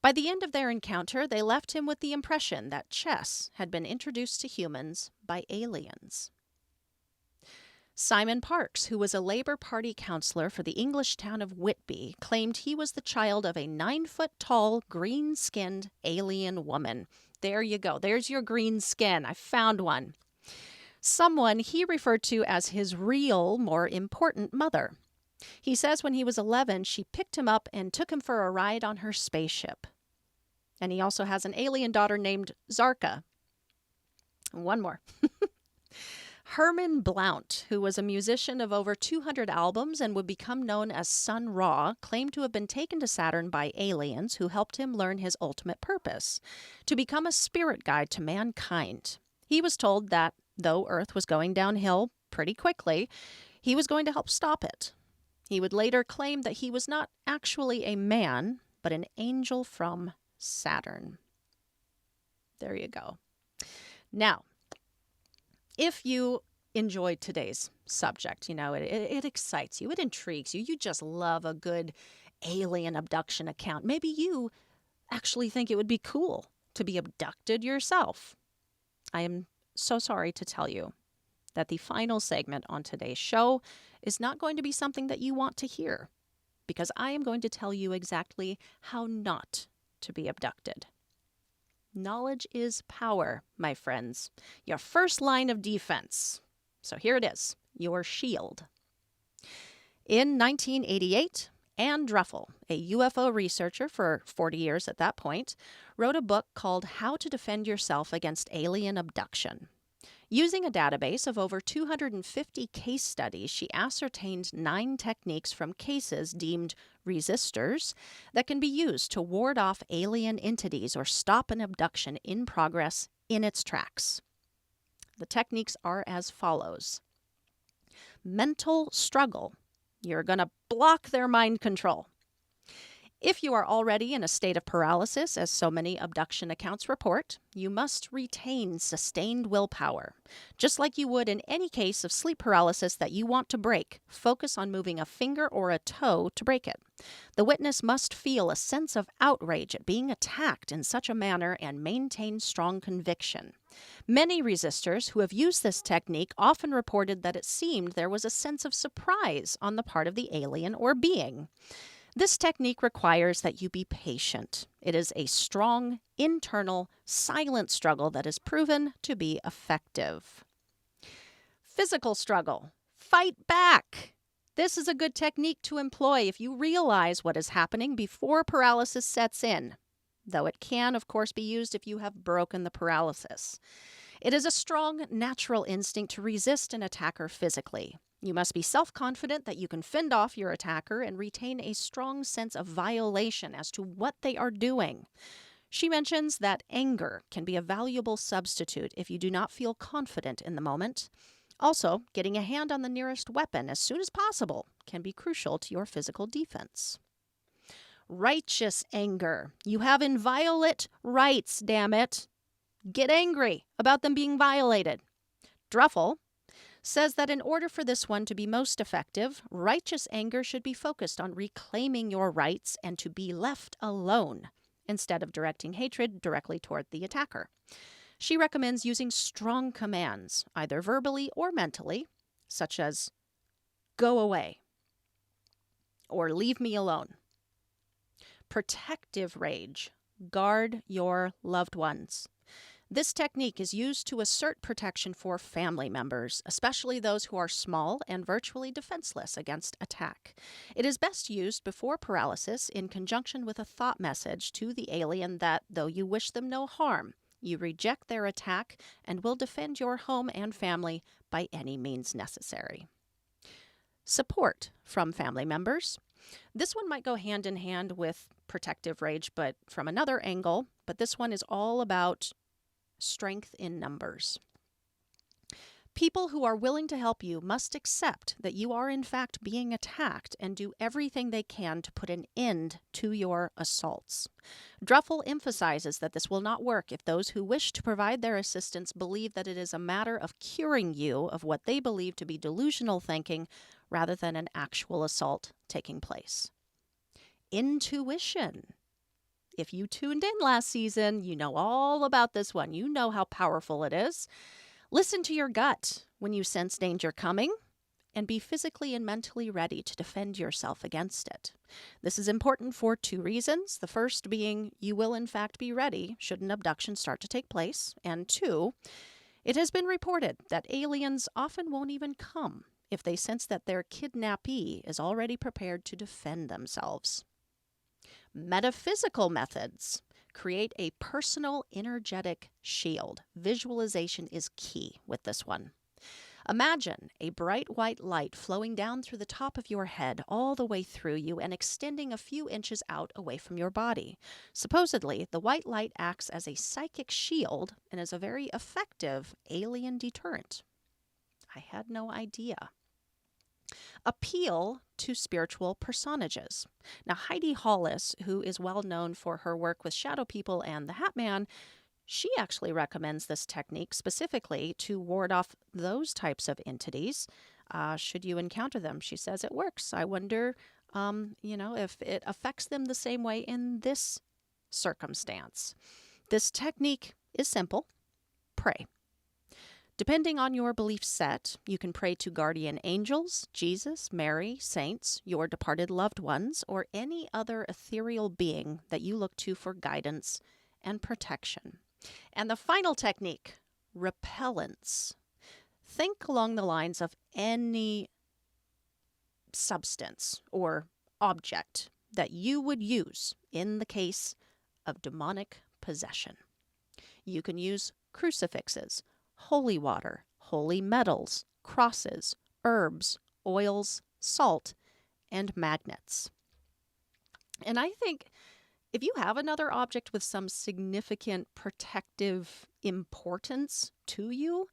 By the end of their encounter, they left him with the impression that chess had been introduced to humans by aliens. Simon Parks, who was a Labour Party councillor for the English town of Whitby, claimed he was the child of a 9-foot-tall, green-skinned alien woman. There you go. There's your green skin. I found one. Someone he referred to as his real, more important mother. He says when he was 11, she picked him up and took him for a ride on her spaceship. And he also has an alien daughter named Zarka. One more. Herman Blount, who was a musician of over 200 albums and would become known as Sun Ra, claimed to have been taken to Saturn by aliens who helped him learn his ultimate purpose, to become a spirit guide to mankind. He was told that, though Earth was going downhill pretty quickly, he was going to help stop it. He would later claim that he was not actually a man, but an angel from Saturn. There you go. Now, if you enjoyed today's subject, you know, it excites you, it intrigues you, you just love a good alien abduction account. Maybe you actually think it would be cool to be abducted yourself. I am so sorry to tell you that the final segment on today's show is not going to be something that you want to hear, because I am going to tell you exactly how not to be abducted. Knowledge is power, my friends. Your first line of defense. So here it is, your shield. In 1988, Anne Druffel, a UFO researcher for 40 years at that point, wrote a book called How to Defend Yourself Against Alien Abduction. Using a database of over 250 case studies, she ascertained 9 techniques from cases deemed resistors that can be used to ward off alien entities or stop an abduction in progress in its tracks. The techniques are as follows. Mental struggle, You're going to block their mind control. If you are already in a state of paralysis, as so many abduction accounts report, you must retain sustained willpower. Just like you would in any case of sleep paralysis that you want to break, focus on moving a finger or a toe to break it. The witness must feel a sense of outrage at being attacked in such a manner and maintain strong conviction. Many resistors who have used this technique often reported that it seemed there was a sense of surprise on the part of the alien or being. This technique requires that you be patient. It is a strong, internal, silent struggle that is proven to be effective. Physical struggle. Fight back. This is a good technique to employ if you realize what is happening before paralysis sets in, though it can, of course, be used if you have broken the paralysis. It is a strong, natural instinct to resist an attacker physically. You must be self-confident that you can fend off your attacker and retain a strong sense of violation as to what they are doing. She mentions that anger can be a valuable substitute if you do not feel confident in the moment. Also, getting a hand on the nearest weapon as soon as possible can be crucial to your physical defense. Righteous anger. You have inviolate rights, damn it. Get angry about them being violated. Druffel says that in order for this one to be most effective, righteous anger should be focused on reclaiming your rights and to be left alone, instead of directing hatred directly toward the attacker. She recommends using strong commands, either verbally or mentally, such as, "Go away," or "Leave me alone." Protective rage. Guard your loved ones. This technique is used to assert protection for family members, especially those who are small and virtually defenseless against attack. It is best used before paralysis in conjunction with a thought message to the alien that, though you wish them no harm, you reject their attack and will defend your home and family by any means necessary. Support from family members. This one might go hand in hand with protective rage, but from another angle. But this one is all about strength in numbers. People who are willing to help you must accept that you are in fact being attacked and do everything they can to put an end to your assaults. Druffel emphasizes that this will not work if those who wish to provide their assistance believe that it is a matter of curing you of what they believe to be delusional thinking rather than an actual assault taking place. Intuition. If you tuned in last season, you know all about this one. You know how powerful it is. Listen to your gut when you sense danger coming and be physically and mentally ready to defend yourself against it. This is important for two reasons. The first being you will in fact be ready should an abduction start to take place. And two, it has been reported that aliens often won't even come if they sense that their kidnappee is already prepared to defend themselves. Metaphysical methods. Create a personal energetic shield. Visualization is key with this one. Imagine a bright white light flowing down through the top of your head all the way through you and extending a few inches out away from your body. Supposedly, the white light acts as a psychic shield and is a very effective alien deterrent. I had no idea. Appeal to spiritual personages. Now, Heidi Hollis, who is well known for her work with Shadow People and the Hat Man, she actually recommends this technique specifically to ward off those types of entities. Should you encounter them, she says it works. I wonder, if it affects them the same way in this circumstance. This technique is simple. Pray. Depending on your belief set, you can pray to guardian angels, Jesus, Mary, saints, your departed loved ones, or any other ethereal being that you look to for guidance and protection. And the final technique, repellents. Think along the lines of any substance or object that you would use in the case of demonic possession. You can use crucifixes, holy water, holy metals, crosses, herbs, oils, salt, and magnets. And I think if you have another object with some significant protective importance to you,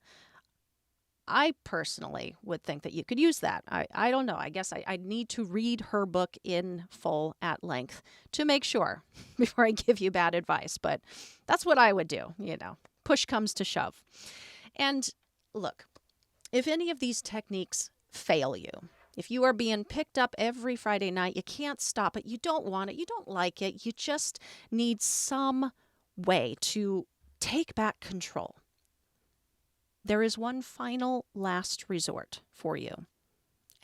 I personally would think that you could use that. I don't know. I guess I need to read her book in full at length to make sure before I give you bad advice. But that's what I would do, push comes to shove. And look, if any of these techniques fail you, if you are being picked up every Friday night, you can't stop it, you don't want it, you don't like it, you just need some way to take back control. There is one final last resort for you,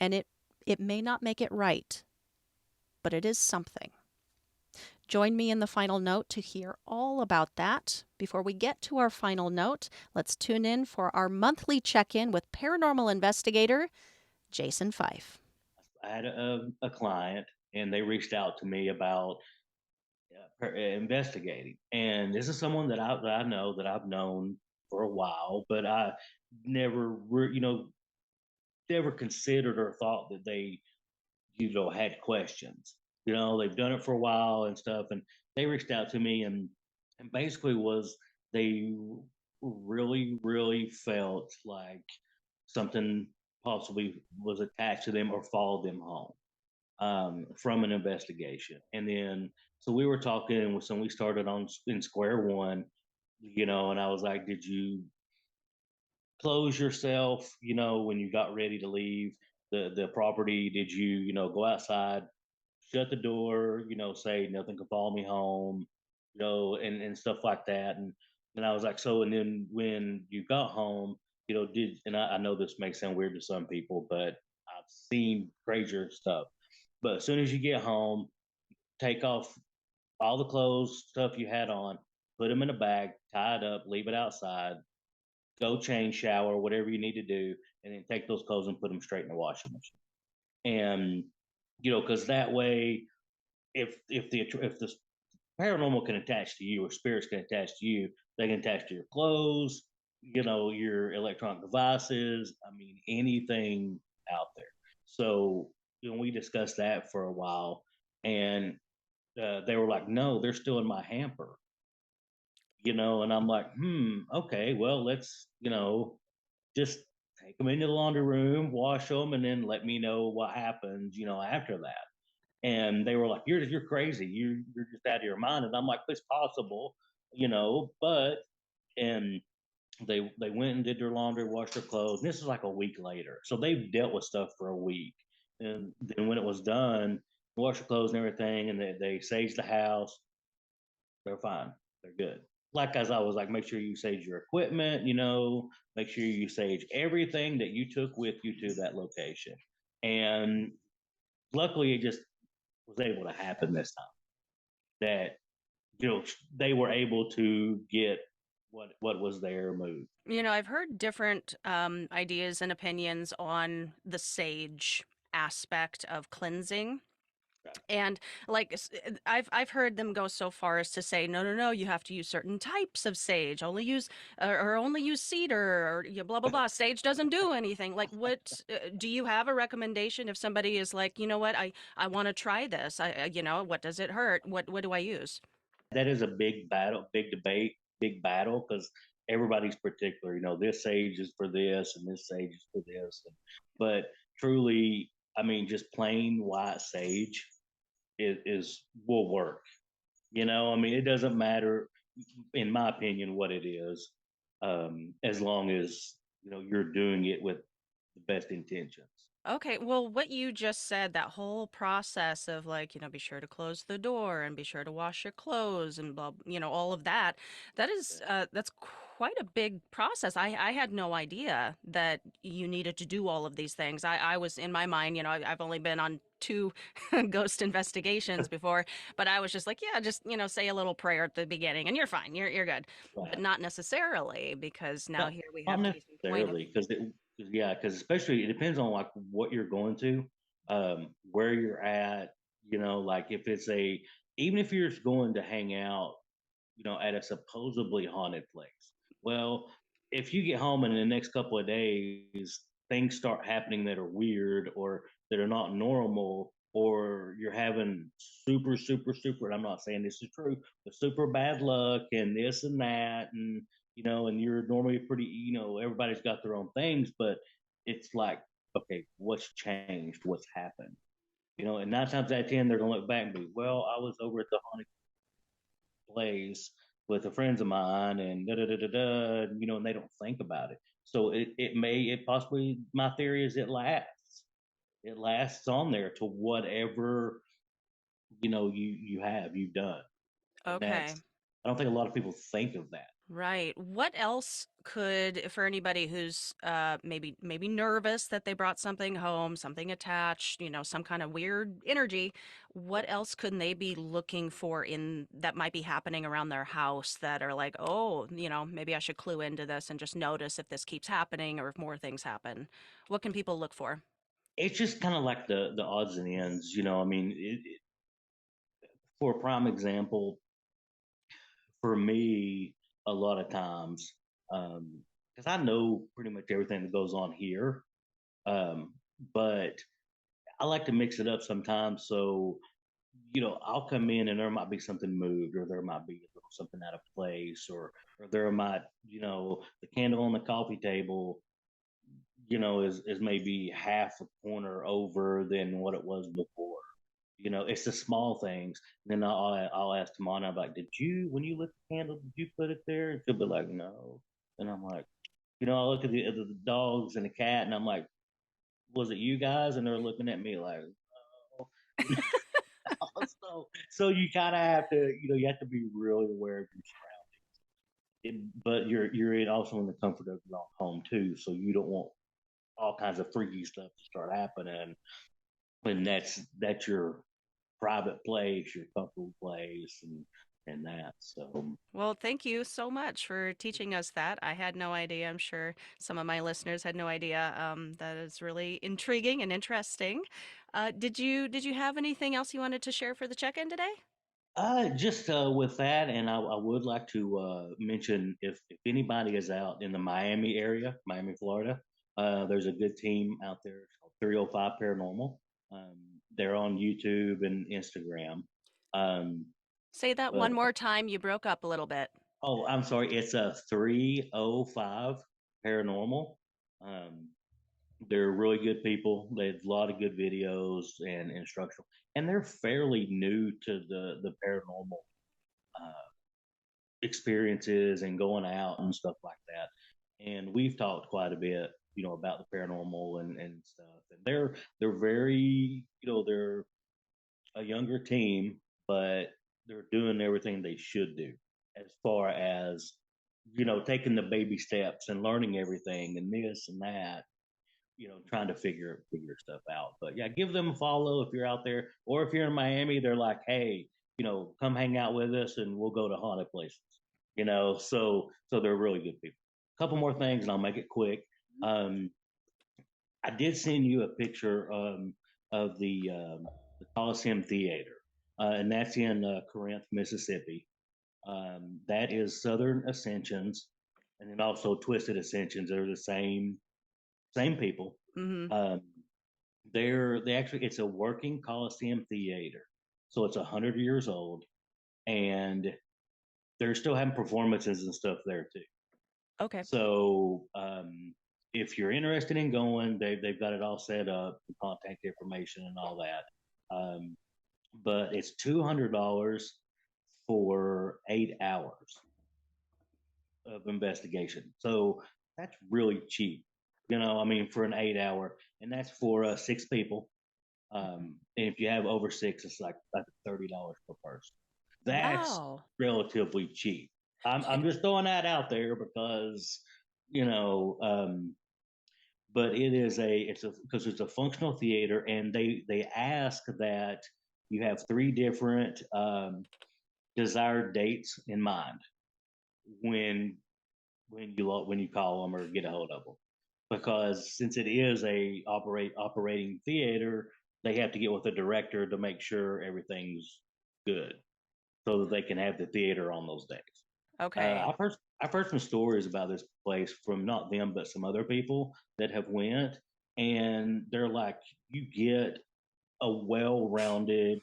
and it may not make it right, but it is something. Join me in the final note to hear all about that. Before we get to our final note, let's tune in for our monthly check-in with paranormal investigator Jason Fife. I had a client, and they reached out to me about investigating. And this is someone that I know that I've known for a while, but I never, never considered or thought that they, had questions. They've done it for a while and stuff, and they reached out to me, and basically was they really, really felt like something possibly was attached to them or followed them home from an investigation. And then, so we were talking with some, we started on in square one, and I was like, did you close yourself, when you got ready to leave the property? Did you, go outside, shut the door, say nothing can follow me home, and stuff like that. And I was like, so, and then when you got home, and I know this may sound weird to some people, but I've seen crazier stuff. But as soon as you get home, take off all the clothes, stuff you had on, put them in a bag, tie it up, leave it outside, go change, shower, whatever you need to do, and then take those clothes and put them straight in the washing machine. And because that way, if the paranormal can attach to you or spirits can attach to you, they can attach to your clothes, your electronic devices. I mean, anything out there. So we discussed that for a while, and they were like, "No, they're still in my hamper." And I'm like, okay, well, let's, just take them into the laundry room, wash them, and then let me know what happens, after that. And they were like, "You're crazy. You're just out of your mind." And I'm like, "It's possible, but." And they went and did their laundry, washed their clothes. And this is like a week later, so they've dealt with stuff for a week. And then when it was done, washed their clothes and everything, and they saged the house. They're fine. They're good. Like as I was like, make sure you sage your equipment, make sure you sage everything that you took with you to that location. And luckily it just was able to happen this time that, they were able to get what was there moved. I've heard different ideas and opinions on the sage aspect of cleansing. Right. And like I've heard them go so far as to say, no, no, no, you have to use certain types of sage. Only use or only use cedar or blah blah blah. Sage doesn't do anything. Like, what do you have a recommendation if somebody is like, you know what, I want to try this. What does it hurt? What do I use? That is a big battle, big debate, big battle because everybody's particular. This sage is for this and this sage is for this. But truly, I mean, just plain white sage is will work. I mean, it doesn't matter, in my opinion, what it is, as long as you're doing it with the best intentions. Okay, well, what you just said, that whole process of like, be sure to close the door and be sure to wash your clothes and blah, all of that, that's quite a big process. I had no idea that you needed to do all of these things. I was in my mind, I've only been on two ghost investigations before, but I was just like, yeah, just, say a little prayer at the beginning and you're fine. You're good. But Right. not necessarily, because now Not, here we not have case in point. necessarily, because yeah, because especially it depends on like what you're going to, where you're at. Like if it's even if you're just going to hang out, at a supposedly haunted place. Well, if you get home and in the next couple of days things start happening that are weird or that are not normal, or you're having super, super, super, and I'm not saying this is true, but super bad luck and this and that, and and you're normally pretty, everybody's got their own things, but it's like, okay, what's changed? What's happened? And 9 times out of 10, they're going to look back and be, well, I was over at the haunted place with the friends of mine and da da da da da, and they don't think about it. So it possibly, my theory is it lasts on there to whatever, you've done. And Okay. I don't think a lot of people think of that. Right. What else could, for anybody who's maybe nervous that they brought something home, something attached, some kind of weird energy, what Yep. else could they be looking for in that might be happening around their house that are like, oh, maybe I should clue into this and just notice if this keeps happening or if more things happen. What can people look for? It's just kind of like the odds and ends, I mean, for a prime example, for me, a lot of times, because I know pretty much everything that goes on here, um, but I like to mix it up sometimes. So, I'll come in and there might be something moved, or there might be a little something out of place, or there might, the candle on the coffee table, is maybe half a corner over than what it was before. It's the small things. And then I'll ask Tamana, I'm like, did you, when you lit the candle, did you put it there? And she'll be like, no. And I'm like, I look at the dogs and the cat, and I'm like, was it you guys? And they're looking at me like, oh. So you kind of have to, you have to be really aware of your surroundings. But you're also in the comfort of your own home too, so you don't want all kinds of freaky stuff to start happening. And that's your private place, your comfortable place, and that. So Well, thank you so much for teaching us that. I had no idea. I'm sure some of my listeners had no idea. That is really intriguing and interesting. Did you have anything else you wanted to share for the check-in today? just with that, and I would like to mention if anybody is out in the Miami area, Miami, Florida, there's a good team out there called 305 Paranormal. Um, they're on YouTube and Instagram. Um, Say that but one more time. You broke up a little bit. oh, I'm sorry, it's a 305 Paranormal. Um, they're really good people. They have a lot of good videos and instructional, and they're fairly new to the paranormal uh, experiences and going out and stuff like that. And we've talked quite a bit, about the paranormal and stuff. And they're very, they're a younger team, but they're doing everything they should do as far as taking the baby steps and learning everything and this and that, trying to figure stuff out. But yeah, give them a follow if you're out there, or if you're in Miami, they're like, hey, come hang out with us and we'll go to haunted places. So they're really good people. A couple more things and I'll make it quick. Um, I did send you a picture of the Coliseum Theater, and that's in Corinth, Mississippi. That is Southern Ascensions, and then also Twisted Ascensions. They're the same people. Mm-hmm. Um, they actually, it's a working Coliseum theater, so it's 100 years old, and they're still having performances and stuff there too. Okay. So if you're interested in going, they've got it all set up, the contact information and all that. But it's $200 for 8 hours of investigation. So that's really cheap. I mean, for an 8 hour, and that's for 6 people. And if you have over six, it's like $30 per person. That's Wow. relatively cheap. I'm just throwing that out there because you know, but because it's a functional theater, and they ask that you have three different desired dates in mind when when you call them or get a hold of them, because since it is a operating theater, they have to get with the director to make sure everything's good so that they can have the theater on those days. Okay. I've heard some stories about this place from not them but some other people that have went, and they're like, you get a well-rounded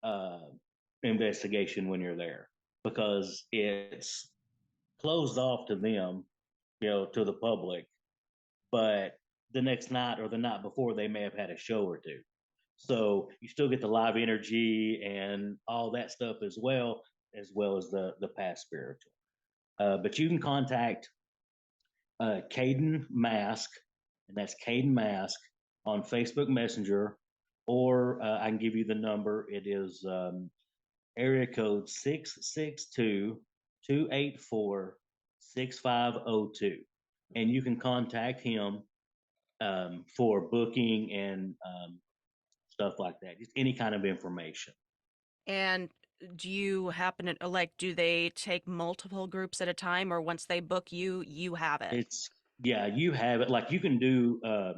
uh, investigation when you're there because it's closed off to them, to the public, but the next night or the night before they may have had a show or two. So you still get the live energy and all that stuff as well as the past spiritual. But you can contact Caden Mask, and that's Caden Mask on Facebook Messenger, or I can give you the number. It is area code 662-284-6502. And you can contact him for booking and stuff like that, just any kind of information. And do you happen to like, do they take multiple groups at a time, or once they book you, you have it? It's Yeah, you have it. Like you can do a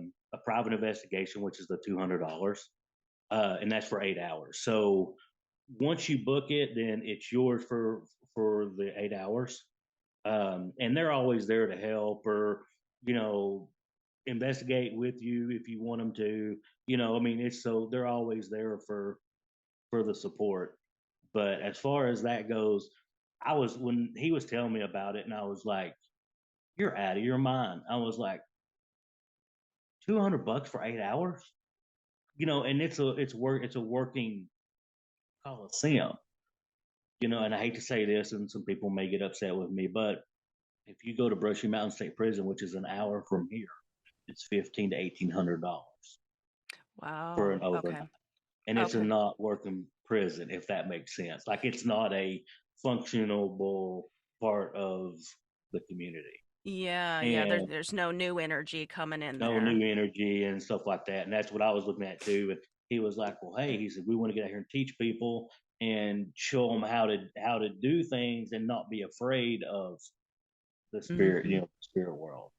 private investigation, which is the $200, and that's for 8 hours. So once you book it, then it's yours for the 8 hours. And they're always there to help or you know investigate with you if you want them to. I mean, it's so they're always there for the support. But as far as that goes, I was when he was telling me about it, and I was like, "You're out of your mind." I was like, $200 for 8 hours, and it's a working coliseum, and I hate to say this, and some people may get upset with me, but if you go to Brushy Mountain State Prison, which is an hour from here, it's $1,500 for Wow. an Okay. overnight, and it's a Okay. not working prison, if that makes sense. Like it's not a functionable part of the community, Yeah, yeah, and there's no new energy coming in no there. new energy and stuff like that. And that's what I was looking at too. And he was like, "Well, hey," he said, "we want to get out here and teach people and show them how to do things and not be afraid of the spirit, Mhm. spirit world."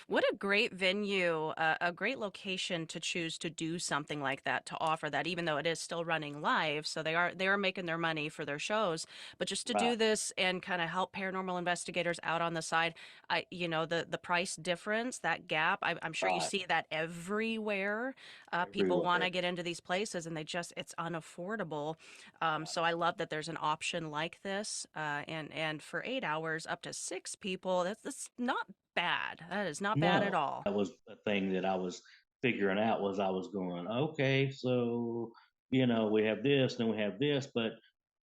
What a great venue, a great location to choose to do something like that, to offer that, even though it is still running live. So they are making their money for their shows, but just to do Right, this and kind of help paranormal investigators out on the side, the price difference, that gap, I'm sure you right, see that everywhere. People want everywhere. to get into these places and it's unaffordable. Right. So I love that there's an option like this, and for 8 hours, up to six people, that's not bad. That is not bad at No, all. that was a thing that I was figuring out was I was going, okay, so we have this, then we have this, but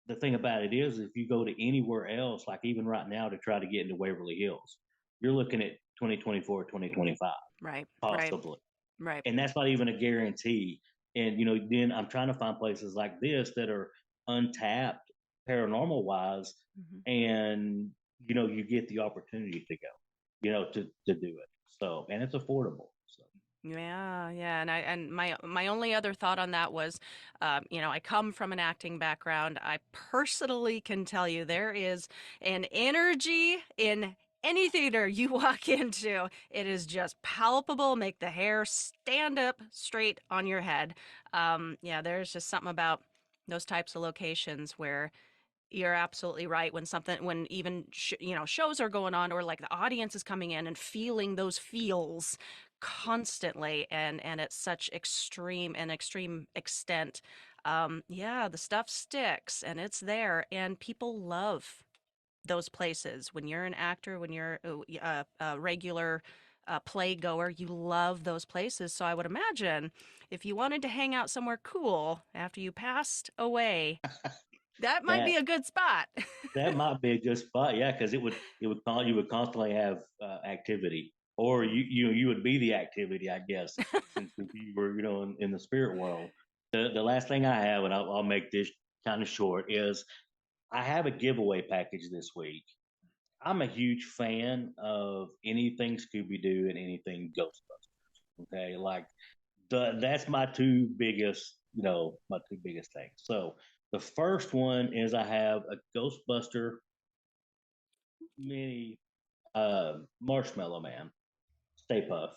the thing about it is, if you go to anywhere else, like even right now to try to get into Waverly Hills, you're looking at 2024, 2025, Right, right, possibly. right. And that's not even a guarantee. And, then I'm trying to find places like this that are untapped paranormal wise. Mhm. And, you get the opportunity to go, to do it. So, and it's affordable. So, Yeah, yeah, and my only other thought on that was, I come from an acting background. I personally can tell you there is an energy in any theater you walk into. It is just palpable, make the hair stand up straight on your head. Yeah, there's just something about those types of locations where you're absolutely right. When even shows are going on, or like the audience is coming in and feeling those feels constantly, and it's such extreme extent. Yeah, the stuff sticks and it's there, and people love those places. When you're an actor, when you're a regular play goer, you love those places. So I would imagine if you wanted to hang out somewhere cool after you passed away, that might be that a good spot. that might be a good spot, yeah, because you would constantly have activity, or you would be the activity, I guess, since you were in the spirit world. The last thing I have, and I'll make this kind of short, is I have a giveaway package this week. I'm a huge fan of anything Scooby Doo and anything Ghostbusters. Okay, like that's my two biggest things. So the first one is I have a Ghostbuster mini Marshmallow Man Stay Puff.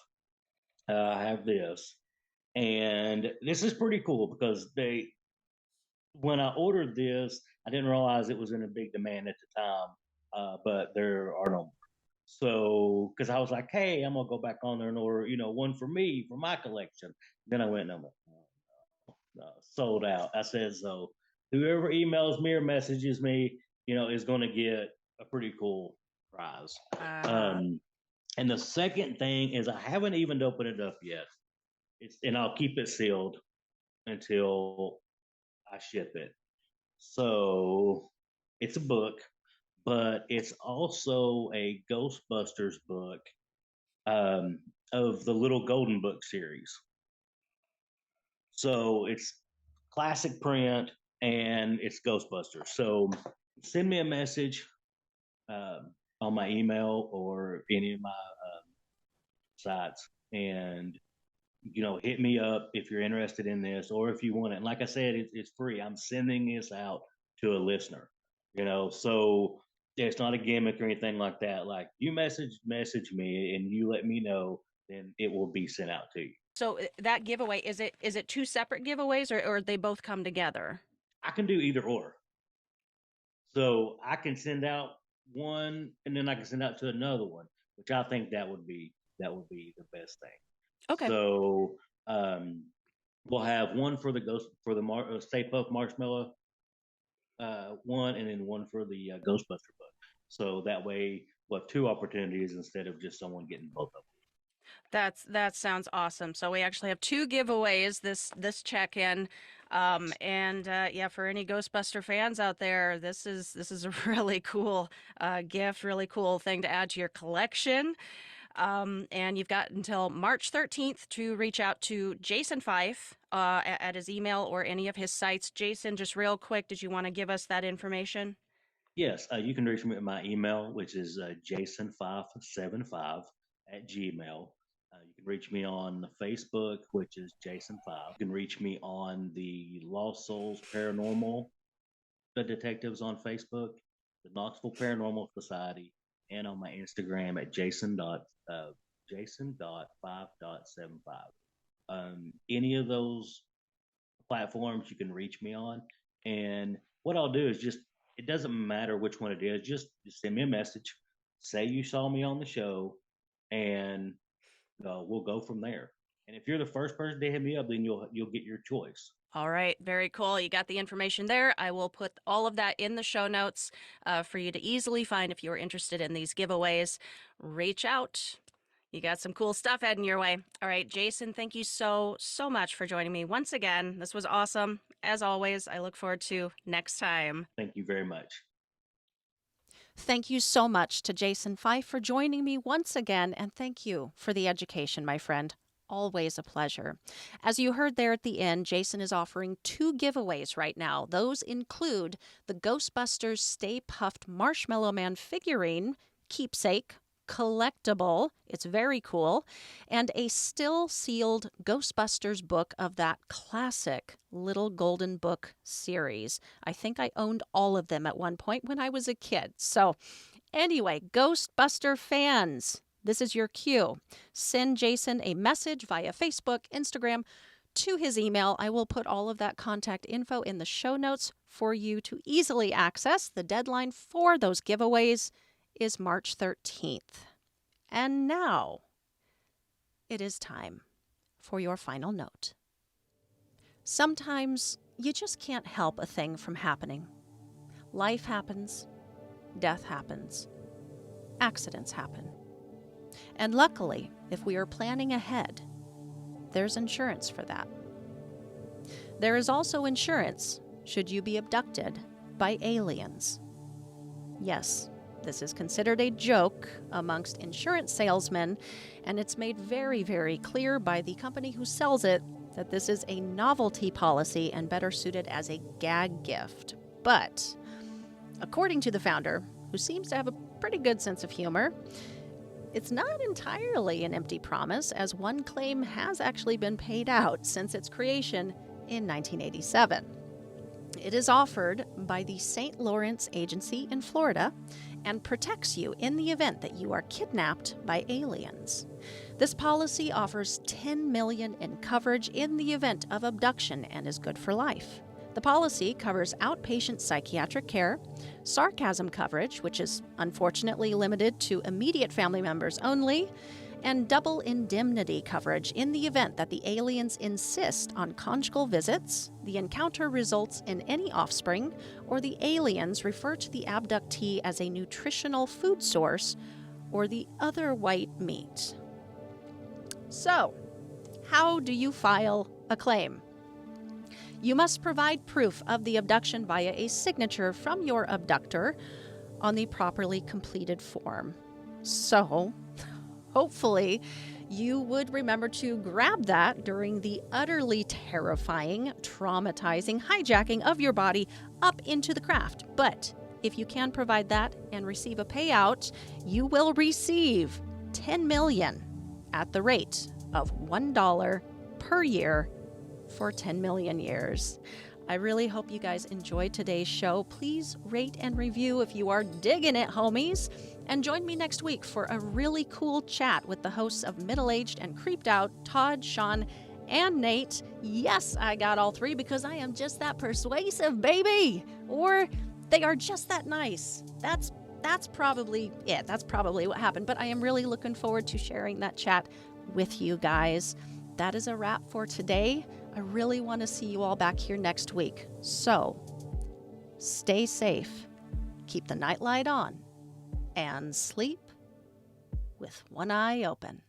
I have this, and this is pretty cool because when I ordered this, I didn't realize it was in a big demand at the time, but there are no more. So, because I was like, hey, I'm gonna go back on there and order, one for me for my collection. Then I went and I'm like, oh, no, sold out. I said so. Whoever emails me or messages me, is gonna get a pretty cool. prize. Uh, And the second thing is I haven't even opened it up yet. And I'll keep it sealed until I ship it. So it's a book, but it's also a Ghostbusters book um, of the Little Golden Book series. So it's classic print and it's Ghostbusters. So send me a message on my email or any of my sites and hit me up if you're interested in this or if you want it. And like I said, it's free. I'm sending this out to a listener, so it's not a gimmick or anything like that. Like you message me and you let me know, then it will be sent out to you. so that giveaway, is it two separate giveaways or they both come together? I can do either or. So I can send out one and then I can send out to another one, which I think that would be the best thing. Okay. So we'll have one for the ghost for the Stay Puft Marshmallow one, and then one for the Ghostbuster book. So that way we'll have two opportunities instead of just someone getting both of them. That sounds awesome. So we actually have two giveaways this check-in. And yeah, for any Ghostbuster fans out there, this is a really cool gift, really cool thing to add to your collection. And you've got until March 13th to reach out to Jason Fife at his email or any of his sites. Jason, just real quick, did you want to give us that information? Yes, you can reach me at my email, which is jason575 at gmail. You can reach me on Facebook, which is Jason Five. You can reach me on the Lost Souls Paranormal, the detectives on Facebook, the Knoxville Paranormal Society, and on my Instagram at jason.5.75. Any of those platforms you can reach me on. And what I'll do is it doesn't matter which one it is, just send me a message, say you saw me on the show, and we'll go from there. And if you're the first person to hit me up, then you'll get your choice. All right, very cool. You got the information there. I will put all of that in the show notes for you to easily find if you're interested in these giveaways. Reach out. You got some cool stuff heading your way. All right, Jason, thank you so much for joining me once again. This was awesome. As always, I look forward to next time. Thank you very much. Thank you so much to Jason Fife for joining me once again, and thank you for the education, my friend. Always a pleasure. As you heard there at the end, Jason is offering two giveaways right now. Those include the Ghostbusters Stay Puft Marshmallow Man figurine, keepsake, collectible, it's very cool, and a still sealed Ghostbusters book of that classic Little Golden Book series. I think I owned all of them at one point when I was a kid. So anyway, Ghostbuster fans, this is your cue. Send Jason a message via Facebook, Instagram, to his email. I will put all of that contact info in the show notes for you to easily access. The deadline for those giveaways is March 13th. And now it is time for your final note. Sometimes you just can't help a thing from happening. Life happens, death happens, accidents happen. And luckily, if we are planning ahead, there's insurance for that. There is also insurance should you be abducted by aliens. Yes, this is considered a joke amongst insurance salesmen, and it's made very, very clear by the company who sells it that this is a novelty policy and better suited as a gag gift. But according to the founder, who seems to have a pretty good sense of humor, it's not entirely an empty promise, as one claim has actually been paid out since its creation in 1987. It is offered by the St. Lawrence Agency in Florida and protects you in the event that you are kidnapped by aliens. This policy offers $10 million in coverage in the event of abduction and is good for life. The policy covers outpatient psychiatric care, sarcasm coverage, which is unfortunately limited to immediate family members only, and double indemnity coverage in the event that the aliens insist on conjugal visits, the encounter results in any offspring, or the aliens refer to the abductee as a nutritional food source, or the other white meat. So, how do you file a claim? You must provide proof of the abduction via a signature from your abductor on the properly completed form. So, hopefully, you would remember to grab that during the utterly terrifying, traumatizing hijacking of your body up into the craft. But if you can provide that and receive a payout, you will receive $10 million at the rate of $1 per year for 10 million years. I really hope you guys enjoyed today's show. Please rate and review if you are digging it, homies. And join me next week for a really cool chat with the hosts of Middle Aged and Creeped Out, Todd, Sean, and Nate. Yes, I got all three because I am just that persuasive, baby. Or they are just that nice. That's probably it. That's probably what happened. But I am really looking forward to sharing that chat with you guys. That is a wrap for today. I really want to see you all back here next week. So, stay safe, keep the nightlight on, and sleep with one eye open.